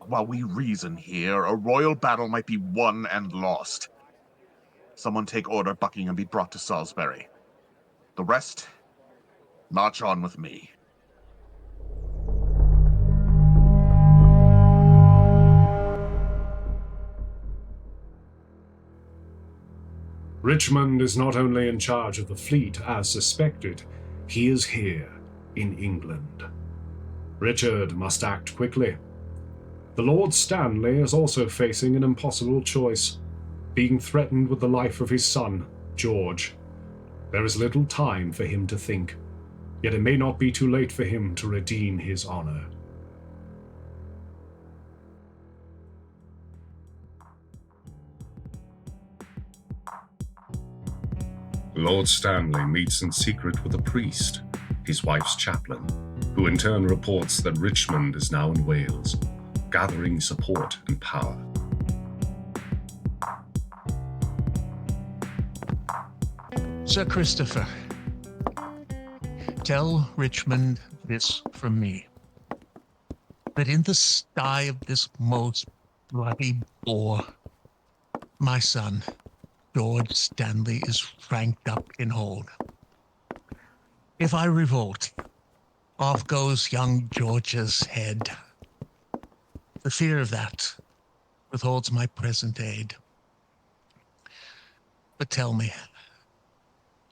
While we reason here, a royal battle might be won and lost. Someone take order Buckingham be brought to Salisbury. The rest, march on with me. Richmond is not only in charge of the fleet as suspected, he is here in England. Richard must act quickly. The Lord Stanley is also facing an impossible choice, being threatened with the life of his son, George. There is little time for him to think, yet it may not be too late for him to redeem his honor. Lord Stanley meets in secret with a priest, his wife's chaplain, who in turn reports that Richmond is now in Wales, gathering support and power. Sir Christopher, tell Richmond this from me, that in the sty of this most bloody boar, my son, George Stanley, is ranked up in hold. If I revolt, off goes young George's head. The fear of that withholds my present aid. But tell me,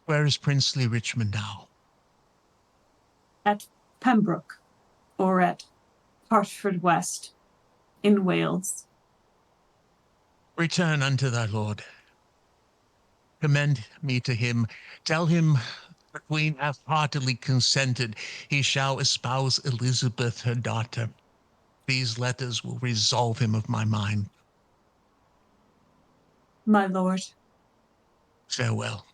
where is princely Richmond now? At Pembroke, or at Hertford West, in Wales. Return unto thy lord. Commend me to him. Tell him the queen hath heartily consented he shall espouse Elizabeth her daughter. These letters will resolve him of my mind. My lord. Farewell.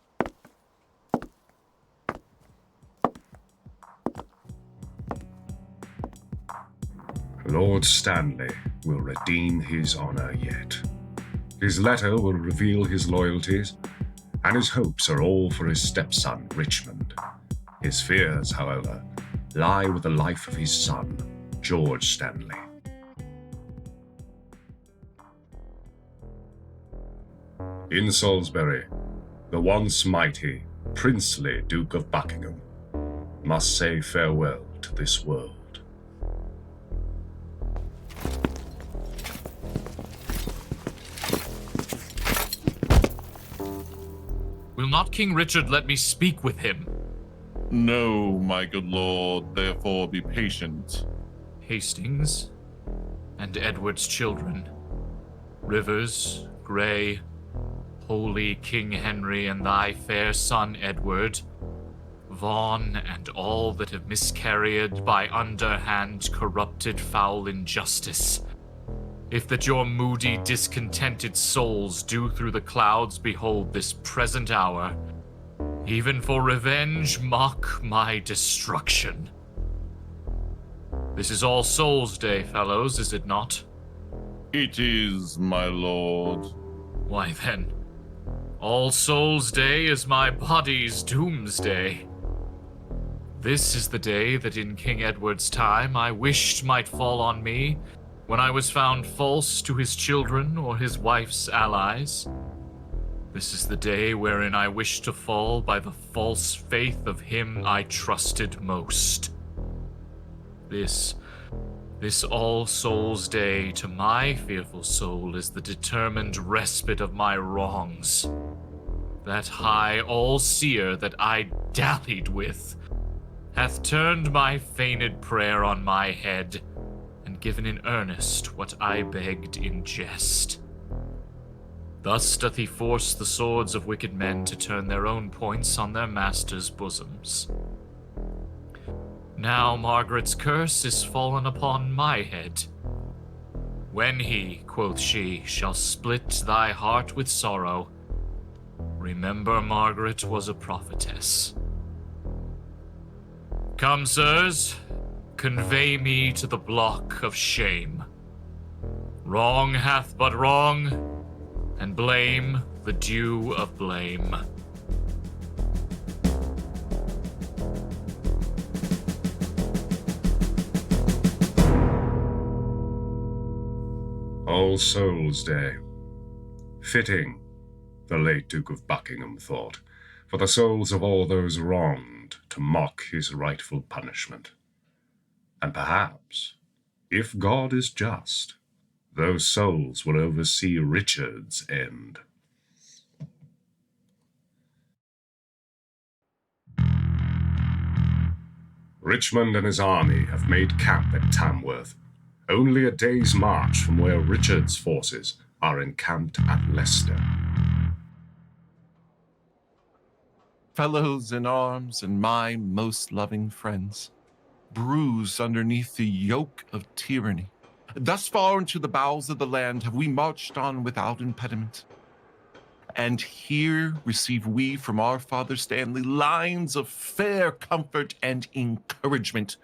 Lord Stanley will redeem his honor yet. His letter will reveal his loyalties, and his hopes are all for his stepson, Richmond. His fears, however, lie with the life of his son, George Stanley. In Salisbury, the once mighty, princely Duke of Buckingham must say farewell to this world. Will not King Richard let me speak with him? No, my good lord, therefore be patient. Hastings and Edward's children. Rivers, Grey, holy King Henry and thy fair son Edward, Vaughan and all that have miscarried by underhand corrupted foul injustice, if that your moody discontented souls do through the clouds behold this present hour, even for revenge mock my destruction. This is All Souls' Day, fellows, is it not? It is, my lord. Why then, All Souls' Day is my body's doomsday. This is the day that in King Edward's time I wished might fall on me, when I was found false to his children or his wife's allies. This is the day wherein I wish to fall by the false faith of him I trusted most. This All Souls' Day to my fearful soul is the determined respite of my wrongs. That high all-seer that I dallied with hath turned my feigned prayer on my head, and given in earnest what I begged in jest. Thus doth he force the swords of wicked men to turn their own points on their masters' bosoms. Now Margaret's curse is fallen upon my head. When he, quoth she, shall split thy heart with sorrow, remember Margaret was a prophetess. Come, sirs, convey me to the block of shame. Wrong hath but wrong, and blame the due of blame. All Souls' Day. Fitting, the late Duke of Buckingham thought, for the souls of all those wronged to mock his rightful punishment. And perhaps, if God is just, those souls will oversee Richard's end. Richmond and his army have made camp at Tamworth, only a day's march from where Richard's forces are encamped at Leicester. Fellows in arms and my most loving friends, bruised underneath the yoke of tyranny, thus far into the bowels of the land have we marched on without impediment. And here receive we from our father Stanley lines of fair comfort and encouragement.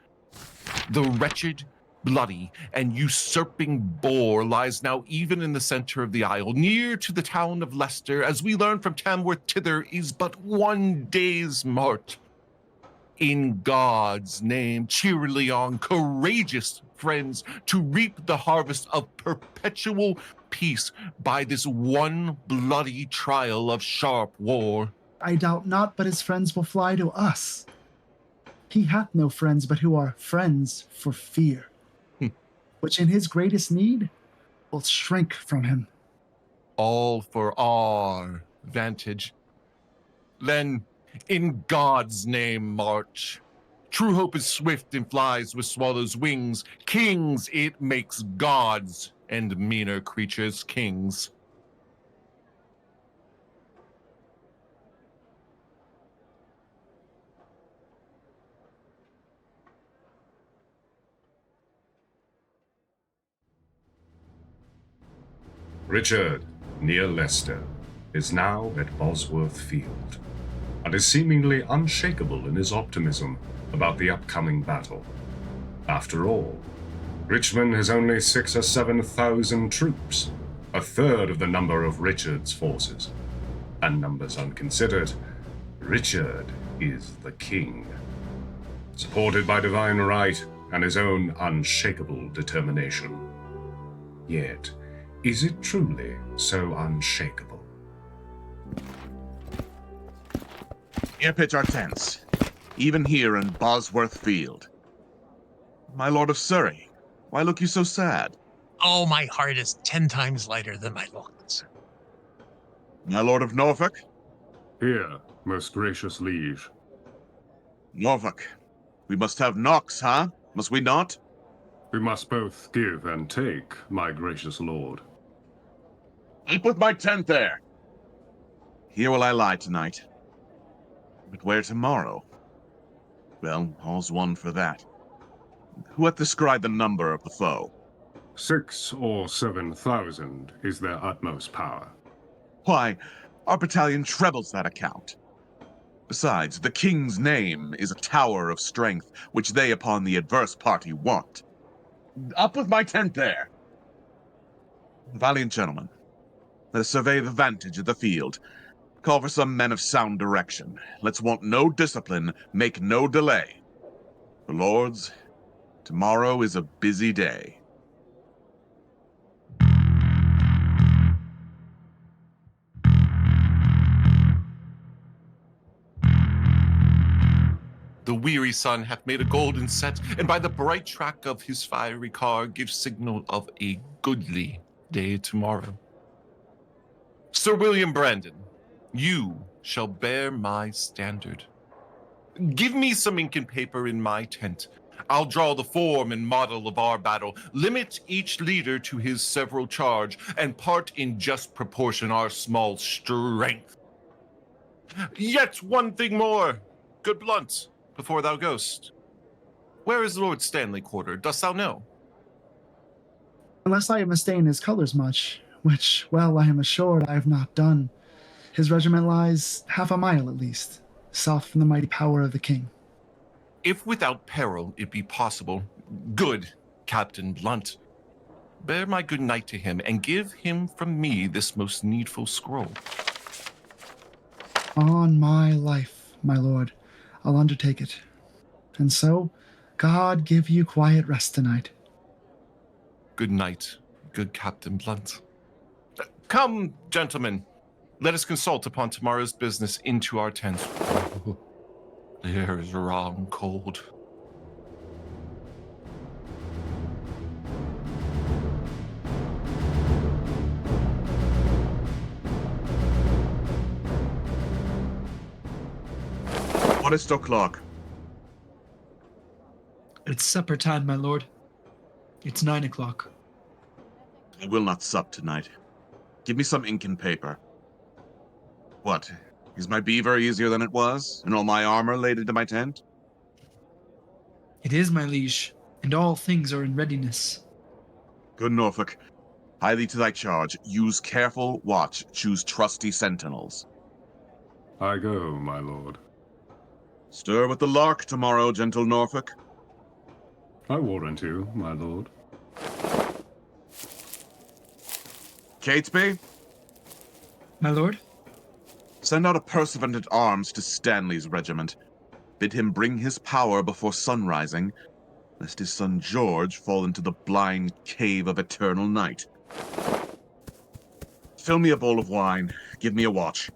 The wretched, bloody, and usurping boar lies now even in the center of the isle, near to the town of Leicester, as we learn from Tamworth thither is but 1 day's march. In God's name, cheerily on, courageous friends, to reap the harvest of perpetual peace by this one bloody trial of sharp war. I doubt not but his friends will fly to us. He hath no friends but who are friends for fear, which in his greatest need will shrink from him. All for our vantage. Then, in God's name, march. True hope is swift and flies with swallows' wings. Kings it makes gods, and meaner creatures kings. Richard, near Leicester, is now at Bosworth Field, and is seemingly unshakable in his optimism about the upcoming battle. After all, Richmond has only 6,000 or 7,000 troops, a third of the number of Richard's forces. And numbers unconsidered, Richard is the king, supported by divine right and his own unshakable determination. Yet, is it truly so unshakable? Here pitch our tents, even here in Bosworth Field. My lord of Surrey, why look you so sad? Oh, my heart is 10 times lighter than my lord's. My lord of Norfolk? Here, most gracious liege. Norfolk, we must have knocks, huh? Must we not? We must both give and take, my gracious lord. Up with my tent there! Here will I lie tonight. But where tomorrow? Well, all's one for that. Who hath described the number of the foe? 6,000 or 7,000 is their utmost power. Why, our battalion trebles that account. Besides, the king's name is a tower of strength, which they upon the adverse party want. Up with my tent there! Valiant gentlemen, let us survey the vantage of the field. Call for some men of sound direction. Let's want no discipline, make no delay. For lords, tomorrow is a busy day. The weary sun hath made a golden set, and by the bright track of his fiery car gives signal of a goodly day tomorrow. Sir William Brandon, you shall bear my standard. Give me some ink and paper in my tent. I'll draw the form and model of our battle, limit each leader to his several charge, and part in just proportion our small strength. Yet one thing more, good Blunt, before thou goest. Where is Lord Stanley quartered, dost thou know? Unless I have mistaken his colours much, which, well, I am assured I have not done. His regiment lies half a mile at least, south from the mighty power of the king. If without peril it be possible, good Captain Blunt, bear my good night to him, and give him from me this most needful scroll. On my life, my lord, I'll undertake it. And so, God give you quiet rest tonight. Good night, good Captain Blunt. Come, gentlemen, let us consult upon tomorrow's business into our tents. The air is wrong cold. What is o'clock? It's supper time, my lord. It's 9 o'clock. I will not sup tonight. Give me some ink and paper. What? Is my beaver easier than it was, and all my armor laid into my tent? It is, my liege, and all things are in readiness. Good Norfolk, hie thee to thy charge. Use careful watch. Choose trusty sentinels. I go, my lord. Stir with the lark tomorrow, gentle Norfolk. I warrant you, my lord. Catesby? My lord? Send out a pursuivant at arms to Stanley's regiment. Bid him bring his power before sunrising, lest his son George fall into the blind cave of eternal night. Fill me a bowl of wine. Give me a watch.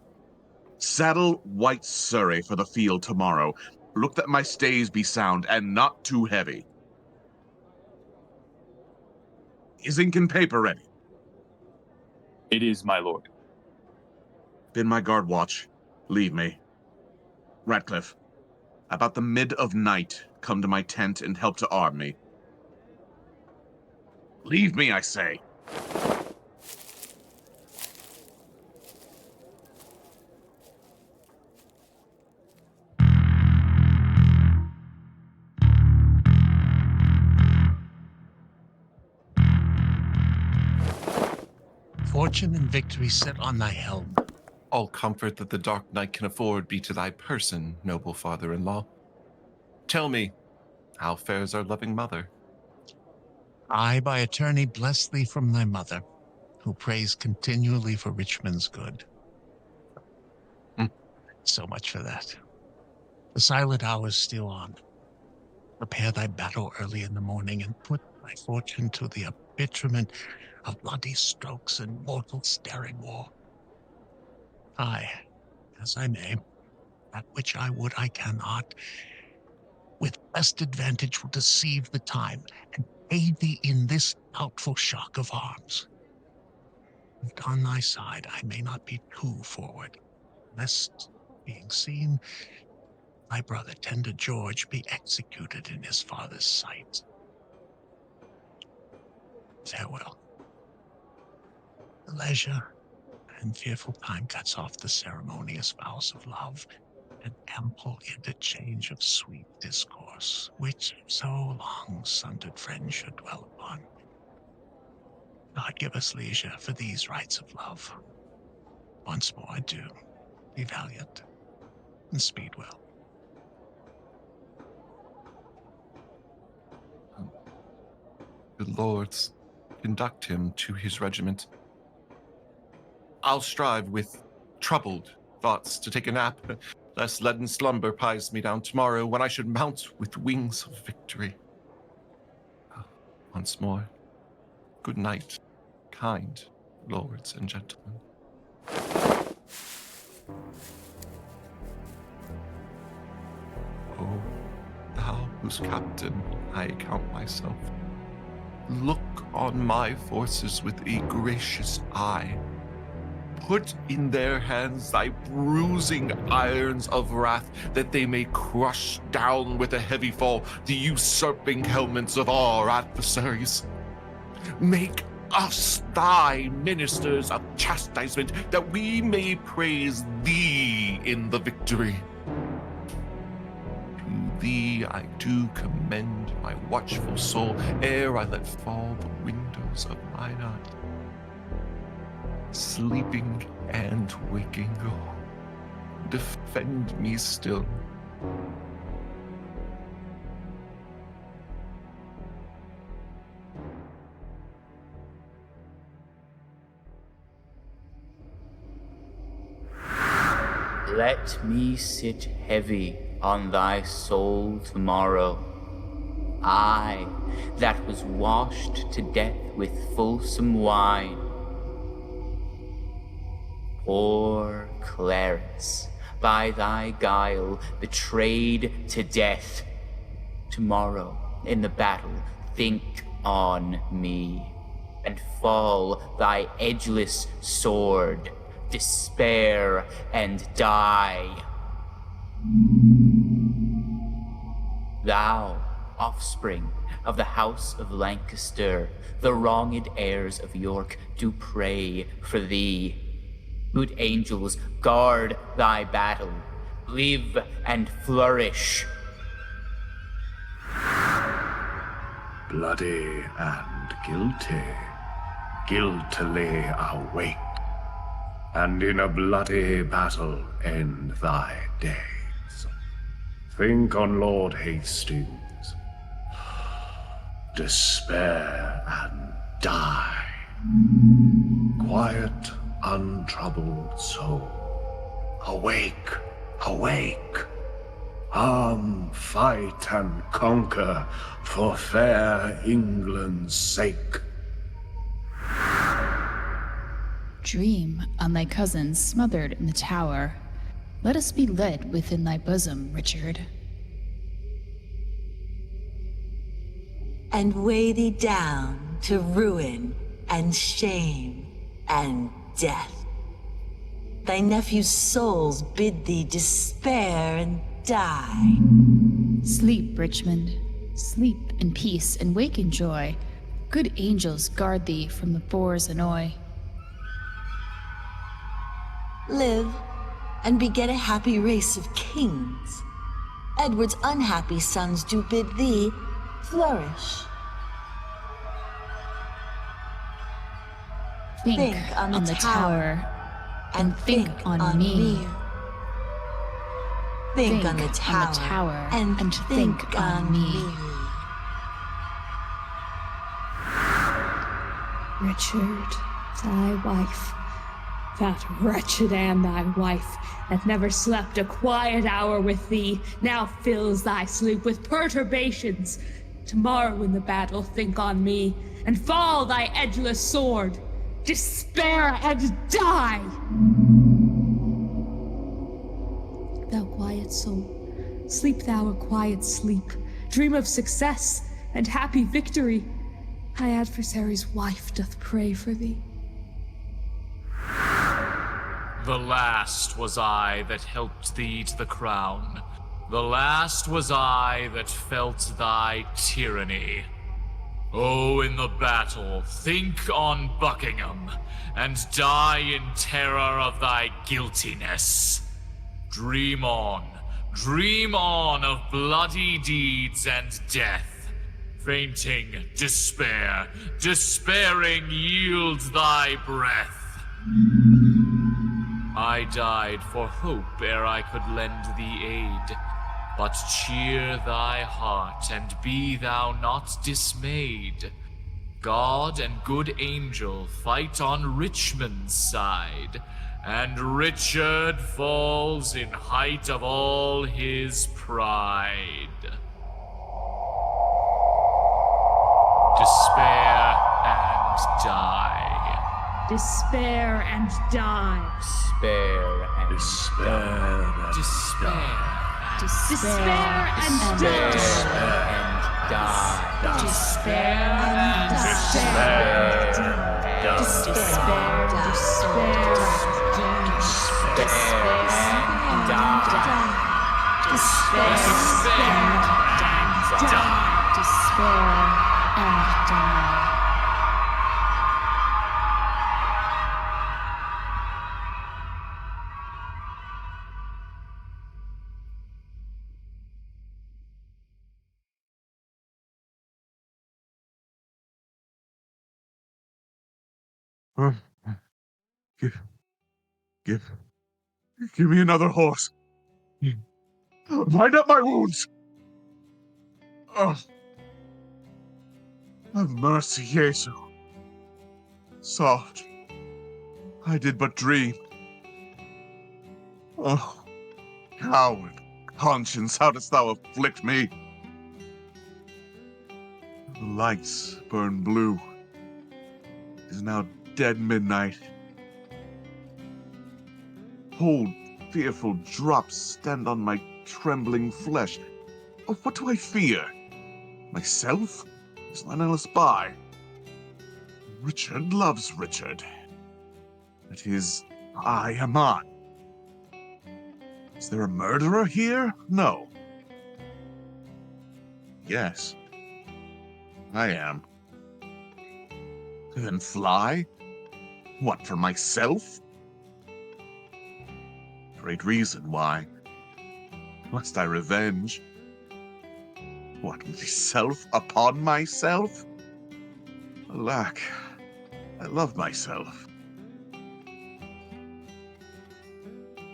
Saddle white Surrey for the field tomorrow. Look that my stays be sound and not too heavy. Is ink and paper ready? It is, my lord. Bid my guard watch. Leave me. Ratcliffe, about the mid of night, come to my tent and help to arm me. Leave me, I say. Fortune and victory set on thy helm. All comfort that the dark night can afford be to thy person, noble father-in-law. Tell me, how fares our loving mother? I, by attorney, bless thee from thy mother, who prays continually for Richmond's good. So much for that. The silent hours steal on. Prepare thy battle early in the morning, and put thy fortune to the arbitrament of bloody strokes and mortal staring war. I, as I may, that which I would I cannot, with best advantage will deceive the time, and aid thee in this doubtful shock of arms. But on thy side I may not be too forward, lest, being seen, thy brother tender George be executed in his father's sight. Farewell. The leisure and fearful time cuts off the ceremonious vows of love, and ample interchange of sweet discourse, which so long sundered friends should dwell upon. God give us leisure for these rites of love. Once more adieu, be valiant, and speed well. Good lords, conduct him to his regiment. I'll strive with troubled thoughts to take a nap, lest leaden slumber pies me down tomorrow when I should mount with wings of victory. Once more, good night, kind lords and gentlemen. Oh, thou whose captain I account myself, look on my forces with a gracious eye. Put in their hands thy bruising irons of wrath, that they may crush down with a heavy fall the usurping helmets of our adversaries. Make us thy ministers of chastisement, that we may praise thee in the victory. To thee I do commend my watchful soul, ere I let fall the windows of mine eye. Sleeping and waking, oh, defend me still. Let me sit heavy on thy soul tomorrow. I, that was washed to death with fulsome wine. Poor Clarence, by thy guile betrayed to death. Tomorrow, in the battle, think on me, and fall thy edgeless sword, despair and die. Thou, offspring of the house of Lancaster, the wronged heirs of York do pray for thee. Good angels, guard thy battle. Live and flourish. Bloody and guilty, guiltily await, and in a bloody battle end thy days. Think on Lord Hastings. Despair and die. Quiet, untroubled soul, awake, awake. Arm, fight, and conquer for fair England's sake. Dream on thy cousins smothered in the tower. Let us be led within thy bosom, Richard. And weigh thee down to ruin and shame and death. Thy nephew's souls bid thee despair and die. Sleep, Richmond. Sleep in peace and wake in joy. Good angels guard thee from the boar's annoy. Live and beget a happy race of kings. Edward's unhappy sons do bid thee flourish. Think on the tower, and think on me. Think on the tower, and think on me. Richard, thy wife, that wretched Anne thy wife, that never slept a quiet hour with thee, now fills thy sleep with perturbations. Tomorrow in the battle think on me, and fall thy edgeless sword. Despair and die! Thou quiet soul, sleep thou a quiet sleep. Dream of success and happy victory. Thy adversary's wife doth pray for thee. The last was I that helped thee to the crown. The last was I that felt thy tyranny. Oh, in the battle, think on Buckingham, and die in terror of thy guiltiness. Dream on of bloody deeds and death. Fainting, despair, despairing, yield thy breath. I died for hope ere I could lend thee aid. But cheer thy heart, and be thou not dismayed. God and good angel fight on Richmond's side, and Richard falls in height of all his pride. Despair and die. Despair and die. Despair and Despair. Despair. Despair and die. Despair and die. Despair. Despair. and die. Give me another horse. Bind up my wounds. Oh. Have mercy, Jesu. Soft. I did but dream. Oh, coward conscience, how dost thou afflict me? The lights burn blue. It is now dead midnight. Cold, fearful drops stand on my trembling flesh. Oh, what do I fear? Myself? Is thine else by? Richard loves Richard. It is I am I. Is there a murderer here? No. Yes. I am. Then fly? What, for myself? Great reason why. Must I revenge? What, myself upon myself? Alack, I love myself.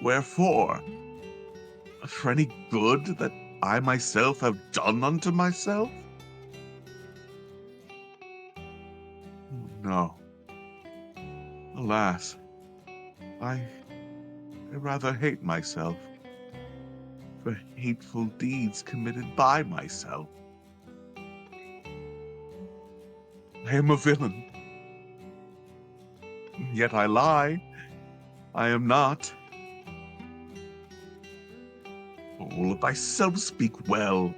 Wherefore? For any good that I myself have done unto myself? No. Alas, I rather hate myself for hateful deeds committed by myself. I am a villain. Yet I lie. I am not. Fool, of thyself speak well.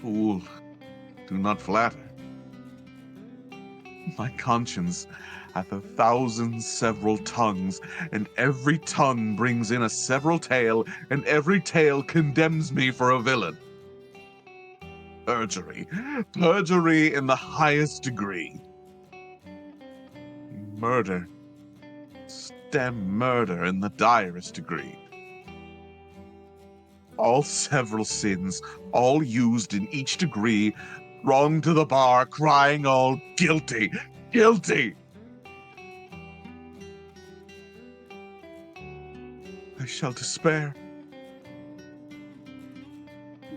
Fool, do not flatter. My conscience hath 1,000 several tongues, and every tongue brings in a several tale, and every tale condemns me for a villain. Perjury. Perjury in the highest degree. Murder. Stem murder in the direst degree. All several sins, all used in each degree, wrong to the bar, crying all guilty, guilty. I shall despair.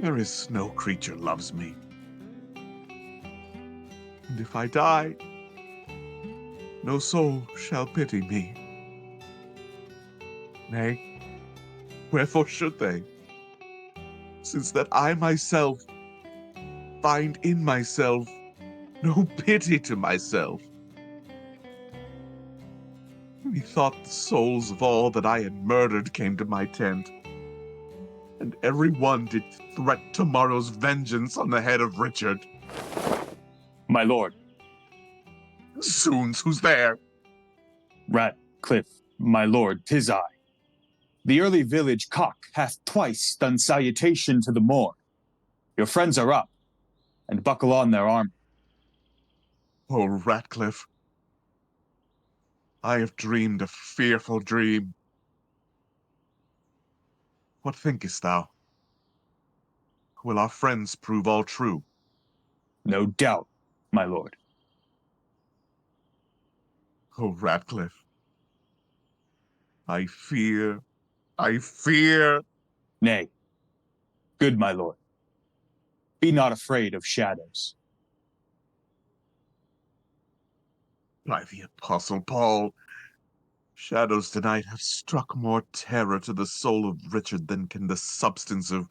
There is no creature loves me. And if I die, no soul shall pity me. Nay, wherefore should they? Since that I myself find in myself no pity to myself. Methought the souls of all that I had murdered came to my tent, and every one did threat tomorrow's vengeance on the head of Richard. My lord. Soons, who's there? Ratcliffe, my lord, 'tis I. The early village cock hath twice done salutation to the morn. Your friends are up. and buckle on their armor. Oh, Ratcliffe, I have dreamed a fearful dream. What thinkest thou? Will our friends prove all true? No doubt, my lord. Oh, Ratcliffe, I fear, I fear. Nay, good my lord. Be not afraid of shadows. By the Apostle Paul, shadows tonight have struck more terror to the soul of Richard than can the substance of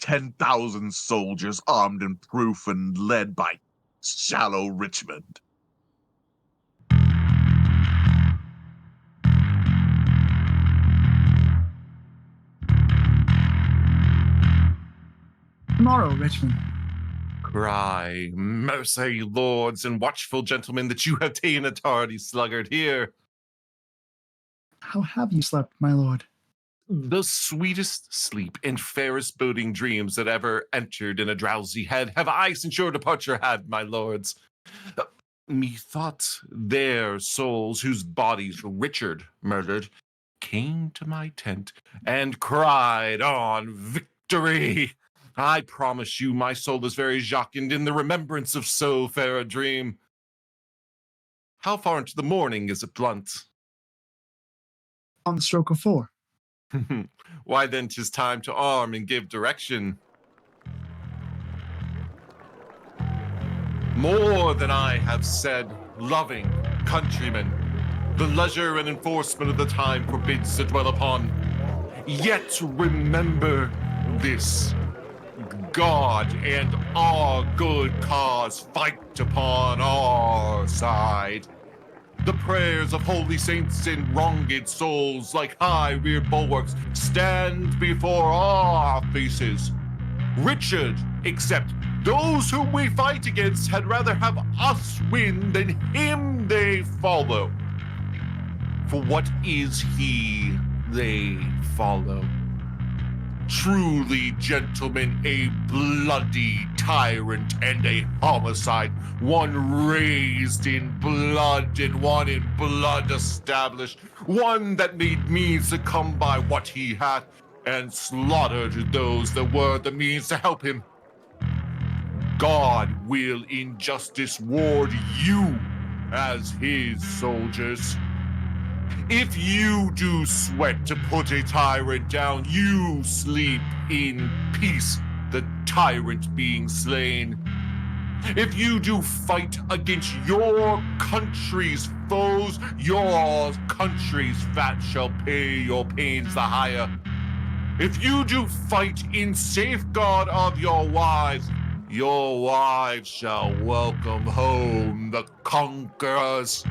10,000 soldiers armed and proof and led by shallow Richmond. Tomorrow, Richmond. Cry, mercy, lords and watchful gentlemen, that you have ta'en a tardy sluggard here. How have you slept, my lord? The sweetest sleep and fairest boding dreams that ever entered in a drowsy head have I since your departure had, my lords. Methought their souls, whose bodies Richard murdered, came to my tent and cried on victory. I promise you my soul is very jocund in the remembrance of so fair a dream. How far into the morning is it, Blunt? On the stroke of 4. Why then 'tis time to arm and give direction. More than I have said, loving countrymen, the leisure and enforcement of the time forbids to dwell upon. Yet remember this. God and our good cause fight upon our side. The prayers of holy saints and wronged souls, like high-reared bulwarks, stand before our faces. Richard, except those whom we fight against, had rather have us win than him they follow. For what is he they follow? Truly, gentlemen, a bloody tyrant and a homicide, one raised in blood and one in blood established, one that made me succumb by what he hath, and slaughtered those that were the means to help him. God will in justice ward you as his soldiers. If you do sweat to put a tyrant down, you sleep in peace, the tyrant being slain. If you do fight against your country's foes, your country's fat shall pay your pains the higher. If you do fight in safeguard of your wives shall welcome home the conquerors.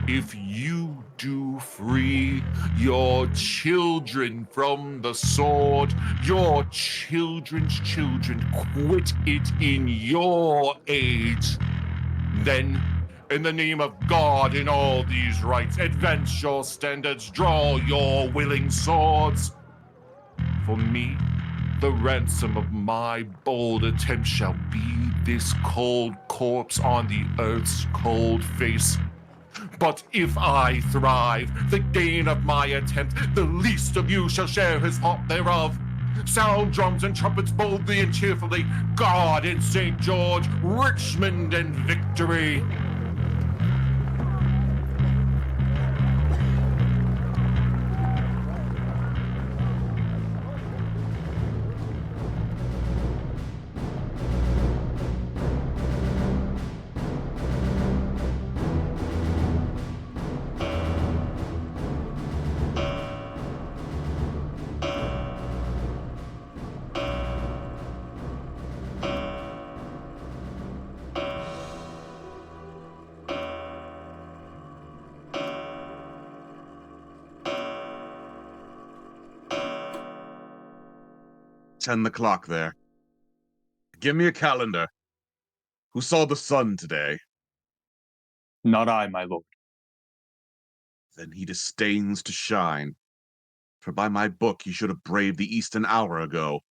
If you do free your children from the sword, your children's children quit it in your age, then, in the name of God in all these rights, advance your standards, draw your willing swords. For me, the ransom of my bold attempt shall be this cold corpse on the earth's cold face. But if I thrive, the gain of my attempt, the least of you shall share his fault thereof. Sound drums and trumpets boldly and cheerfully, God and St. George, Richmond and victory. Ten the clock there. Give me a calendar. Who saw the sun today? Not I, my lord. Then he disdains to shine. For by my book he should have braved the east an hour ago.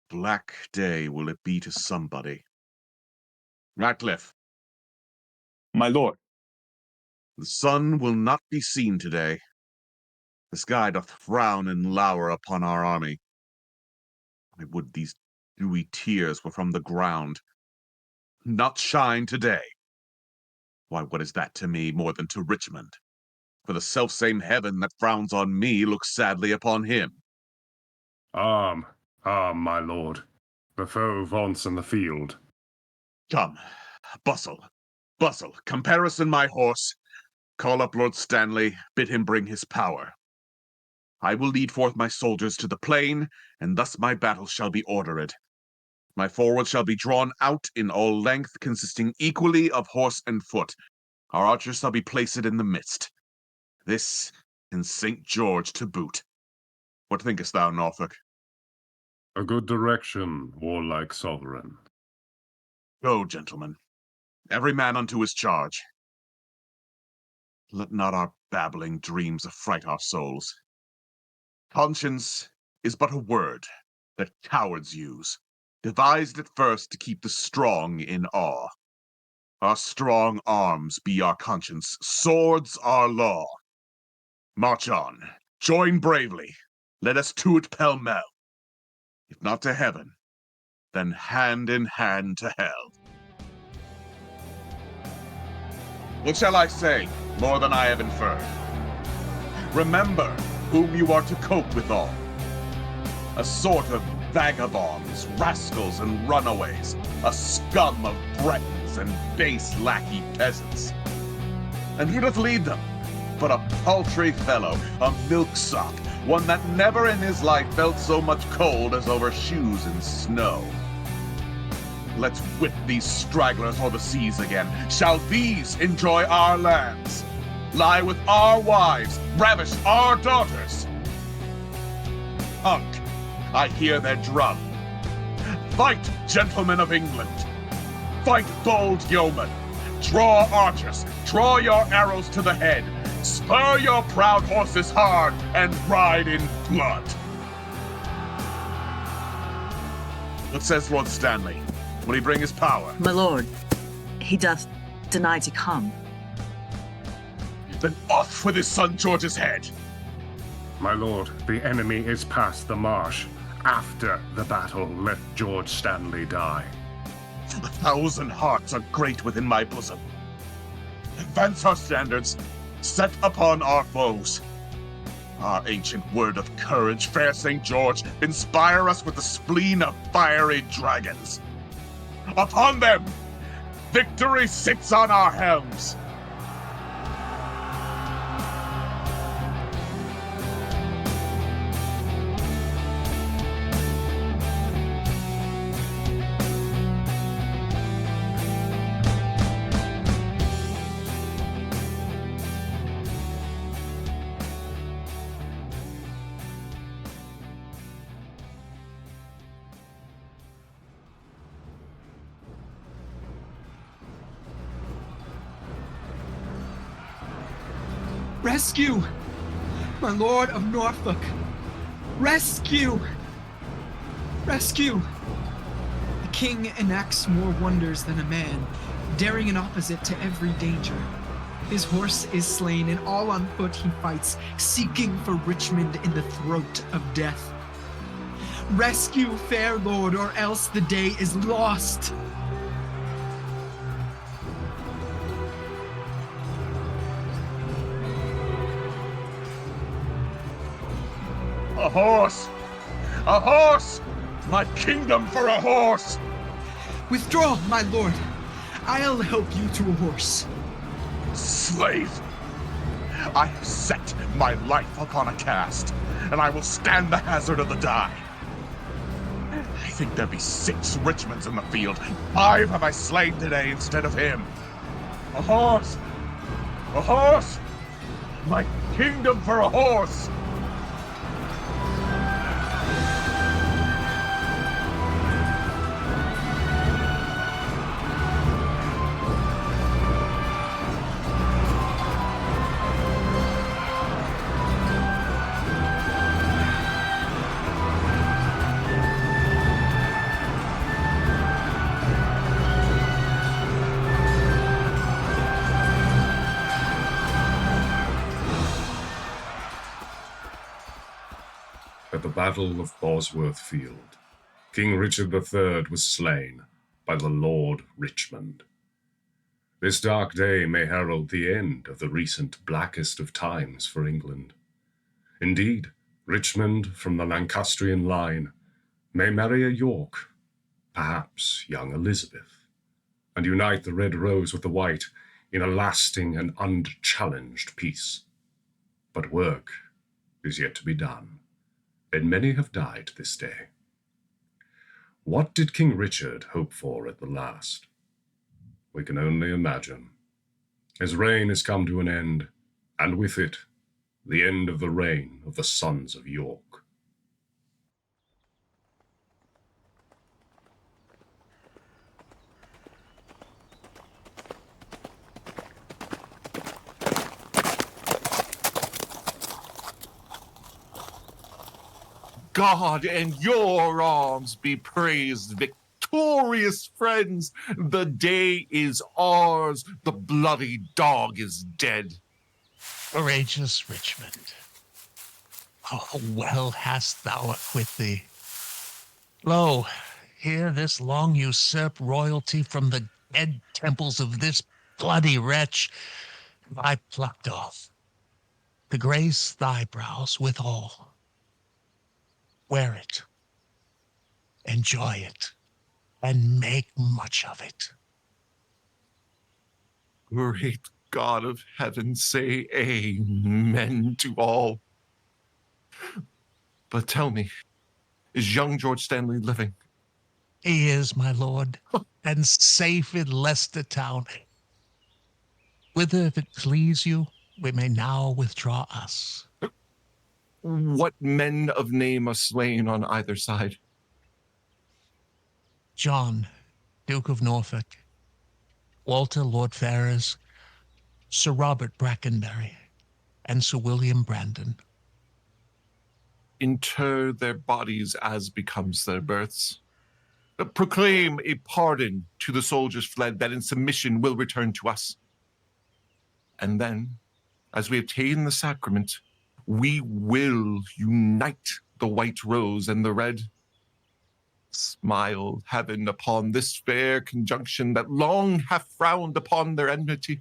black day will it be to somebody. Ratcliffe. My lord. The sun will not be seen today. The sky doth frown and lower upon our army. I would these dewy tears were from the ground. Not shine today. Why, what is that to me more than to Richmond? For the selfsame heaven that frowns on me looks sadly upon him. Arm, my lord. The foe vaunts in the field. Come, bustle, comparison my horse. Call up Lord Stanley, bid him bring his power. I will lead forth my soldiers to the plain, and thus my battle shall be ordered. My forward shall be drawn out in all length, consisting equally of horse and foot. Our archers shall be placed in the midst. This and St. George to boot. What thinkest thou, Norfolk? A good direction, warlike sovereign. Go, gentlemen. Every man unto his charge. Let not our babbling dreams affright our souls. Conscience is but a word that cowards use, devised at first to keep the strong in awe. Our strong arms be our conscience, swords our law. March on, join bravely, let us to it pell-mell. If not to heaven, then hand in hand to hell. What shall I say, more than I have inferred? Remember whom you are to cope withal. A sort of vagabonds, rascals, and runaways, a scum of Bretons and base lackey peasants. And who doth lead them? But a paltry fellow, a milksop, one that never in his life felt so much cold as over shoes in snow. Let's whip these stragglers o'er the seas again. Shall these enjoy our lands? Lie with our wives, ravish our daughters? Hark, I hear their drum. Fight, gentlemen of England. Fight, bold yeomen. Draw archers, draw your arrows to the head. Spur your proud horses hard, and ride in blood. What says Lord Stanley? Will he bring his power? My lord, he doth deny to come. Then off with his son George's head. My lord, the enemy is past the marsh. After the battle, let George Stanley die. 1,000 hearts are great within my bosom. Advance our standards, set upon our foes. Our ancient word of courage, fair St. George, inspire us with the spleen of fiery dragons. Upon them! Victory sits on our helms! Rescue! My lord of Norfolk! Rescue! Rescue! The king enacts more wonders than a man, daring an opposite to every danger. His horse is slain, and all on foot he fights, seeking for Richmond in the throat of death. Rescue, fair lord, or else the day is lost! A horse! A horse! My kingdom for a horse! Withdraw, my lord. I'll help you to a horse. Slave! I have set my life upon a cast, and I will stand the hazard of the die. I think there be 6 Richmonds in the field. 5 have I slain today instead of him. A horse! A horse! My kingdom for a horse! At the Battle of Bosworth Field, King Richard III was slain by the Lord Richmond. This dark day may herald the end of the recent blackest of times for England. Indeed, Richmond from the Lancastrian line may marry a York, perhaps young Elizabeth, and unite the red rose with the white in a lasting and unchallenged peace. But work is yet to be done, and many have died this day. What did King Richard hope for at the last? We can only imagine. His reign has come to an end, and with it, the end of the reign of the sons of York. God and your arms be praised, victorious friends. The day is ours. The bloody dog is dead. Courageous Richmond, how well hast thou acquit thee. Lo, here this long usurped royalty from the dead temples of this bloody wretch have I plucked off, to grace thy brows withal. Wear it, enjoy it, and make much of it. Great God of heaven, say amen to all. But tell me, is young George Stanley living? He is, my lord, and safe in Leicester town. Whither, if it please you, we may now withdraw us. What men of name are slain on either side? John, Duke of Norfolk, Walter Lord Ferrers, Sir Robert Brakenbury, and Sir William Brandon. Inter their bodies as becomes their births. Proclaim a pardon to the soldiers fled that in submission will return to us. And then, as we obtain the sacrament, we will unite the white rose and the red. Smile, heaven, upon this fair conjunction that long hath frowned upon their enmity.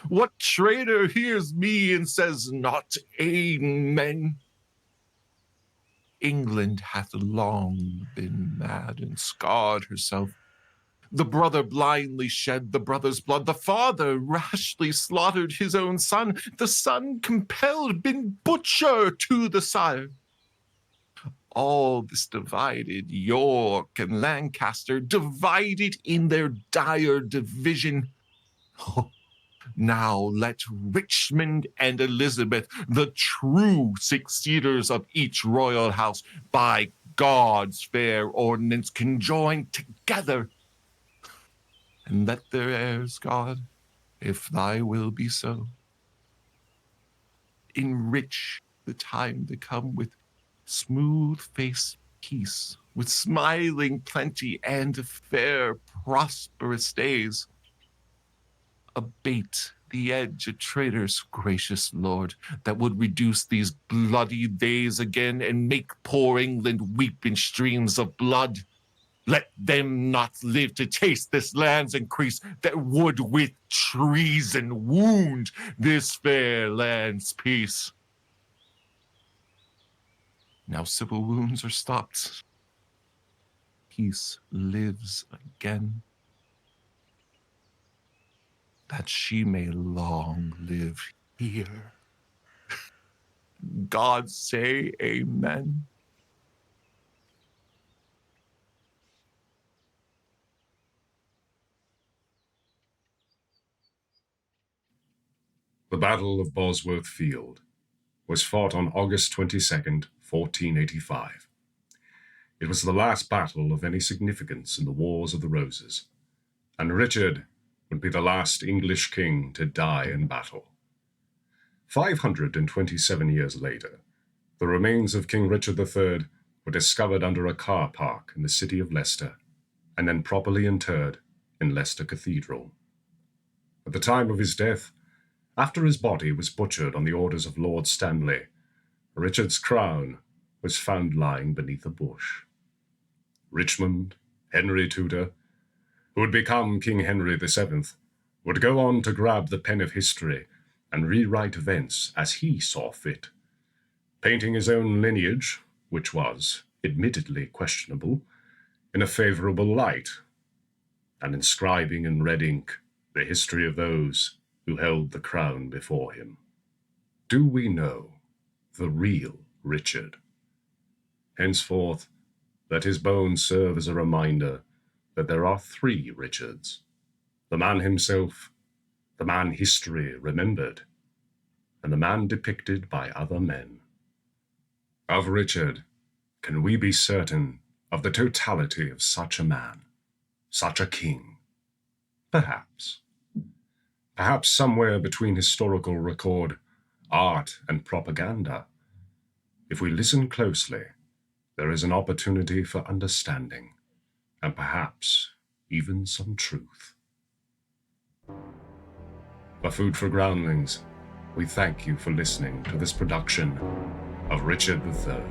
What traitor hears me and says not amen? England hath long been mad and scarred herself. The brother blindly shed the brother's blood. The father rashly slaughtered his own son. The son compelled been butcher to the sire. All this divided York and Lancaster, divided in their dire division. Oh, now let Richmond and Elizabeth, the true succeeders of each royal house, by God's fair ordinance conjoin together, and let their heirs, God, if thy will be so, enrich the time to come with smooth-faced peace, with smiling plenty and fair prosperous days. Abate the edge of traitors, gracious Lord, that would reduce these bloody days again and make poor England weep in streams of blood. Let them not live to taste this land's increase, that would with treason wound this fair land's peace. Now civil wounds are stopped. Peace lives again. That she may long live here. God say amen. The Battle of Bosworth Field was fought on August 22nd, 1485. It was the last battle of any significance in the Wars of the Roses, and Richard would be the last English king to die in battle. 527 years later, the remains of King Richard III were discovered under a car park in the city of Leicester, and then properly interred in Leicester Cathedral. At the time of his death, after his body was butchered on the orders of Lord Stanley, Richard's crown was found lying beneath a bush. Richmond, Henry Tudor, who would become King Henry VII, would go on to grab the pen of history and rewrite events as he saw fit, painting his own lineage, which was admittedly questionable, in a favorable light, and inscribing in red ink the history of those who held the crown before him. Do we know the real Richard? Henceforth, let his bones serve as a reminder that there are 3 Richards: the man himself, the man history remembered, and the man depicted by other men. Of Richard, can we be certain of the totality of such a man, such a king? Perhaps. Perhaps somewhere between historical record, art, and propaganda, if we listen closely, there is an opportunity for understanding, and perhaps even some truth. For Food for Groundlings, we thank you for listening to this production of Richard III.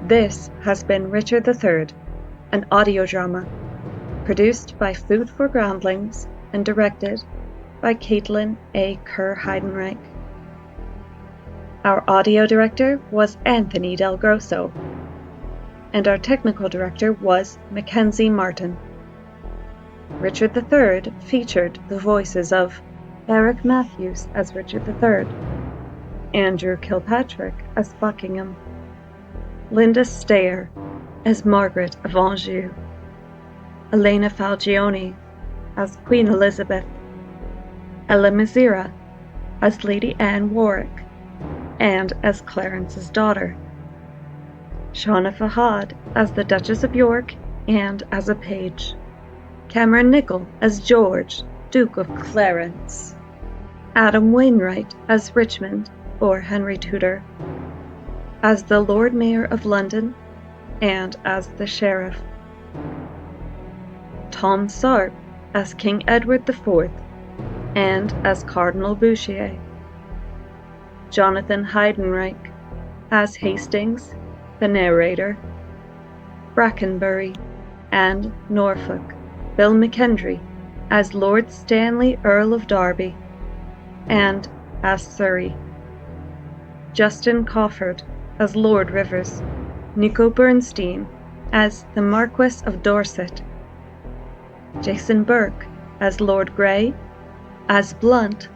This has been Richard III, an audio drama, produced by Food for Groundlings and directed by Caitlin A. Kerr Heidenreich. Our audio director was Anthony Del Grosso, and our technical director was Mackenzie Martin. Richard III featured the voices of Eric Matthews as Richard III, Andrew Kilpatrick as Buckingham, Linda Stayer as Margaret of Anjou, Elena Falgione as Queen Elizabeth, Ella Mizera as Lady Anne Warwick and as Clarence's daughter, Shauna Fahad as the Duchess of York and as a page, Cameron Nichol as George, Duke of Clarence, Adam Wainwright as Richmond, or Henry Tudor, as the Lord Mayor of London, and as the Sheriff, Tom Sarp as King Edward IV, and as Cardinal Bouchier, Jonathan Heidenreich as Hastings, the narrator, Brakenbury, and Norfolk, Bill McKendree as Lord Stanley, Earl of Derby, and as Surrey, Justin Kofford as Lord Rivers, Nico Bernstein as the Marquess of Dorset, Jason Burke as Lord Grey, as Blunt,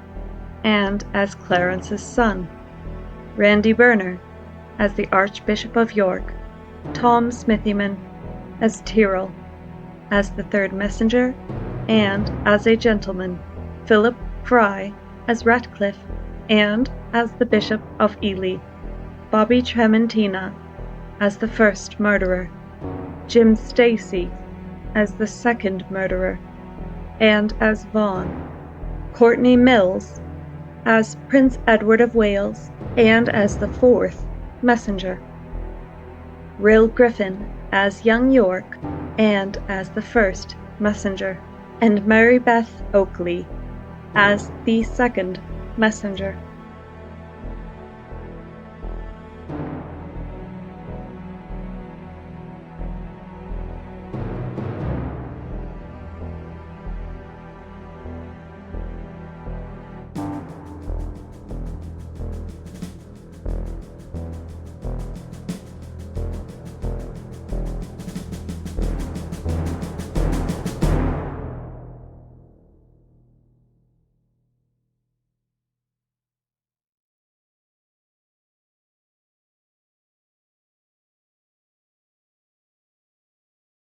and as Clarence's son, Randy Burner as the Archbishop of York, Tom Smithyman as Tyrrell, as the Third Messenger, and as a gentleman, Philip Fry as Ratcliffe, and as the Bishop of Ely, Bobby Trementina as the first murderer, Jim Stacy as the second murderer, and as Vaughan, Courtney Mills as Prince Edward of Wales, and as the fourth messenger, Rill Griffin as young York, and as the first messenger, and Mary Beth Oakley as the second messenger.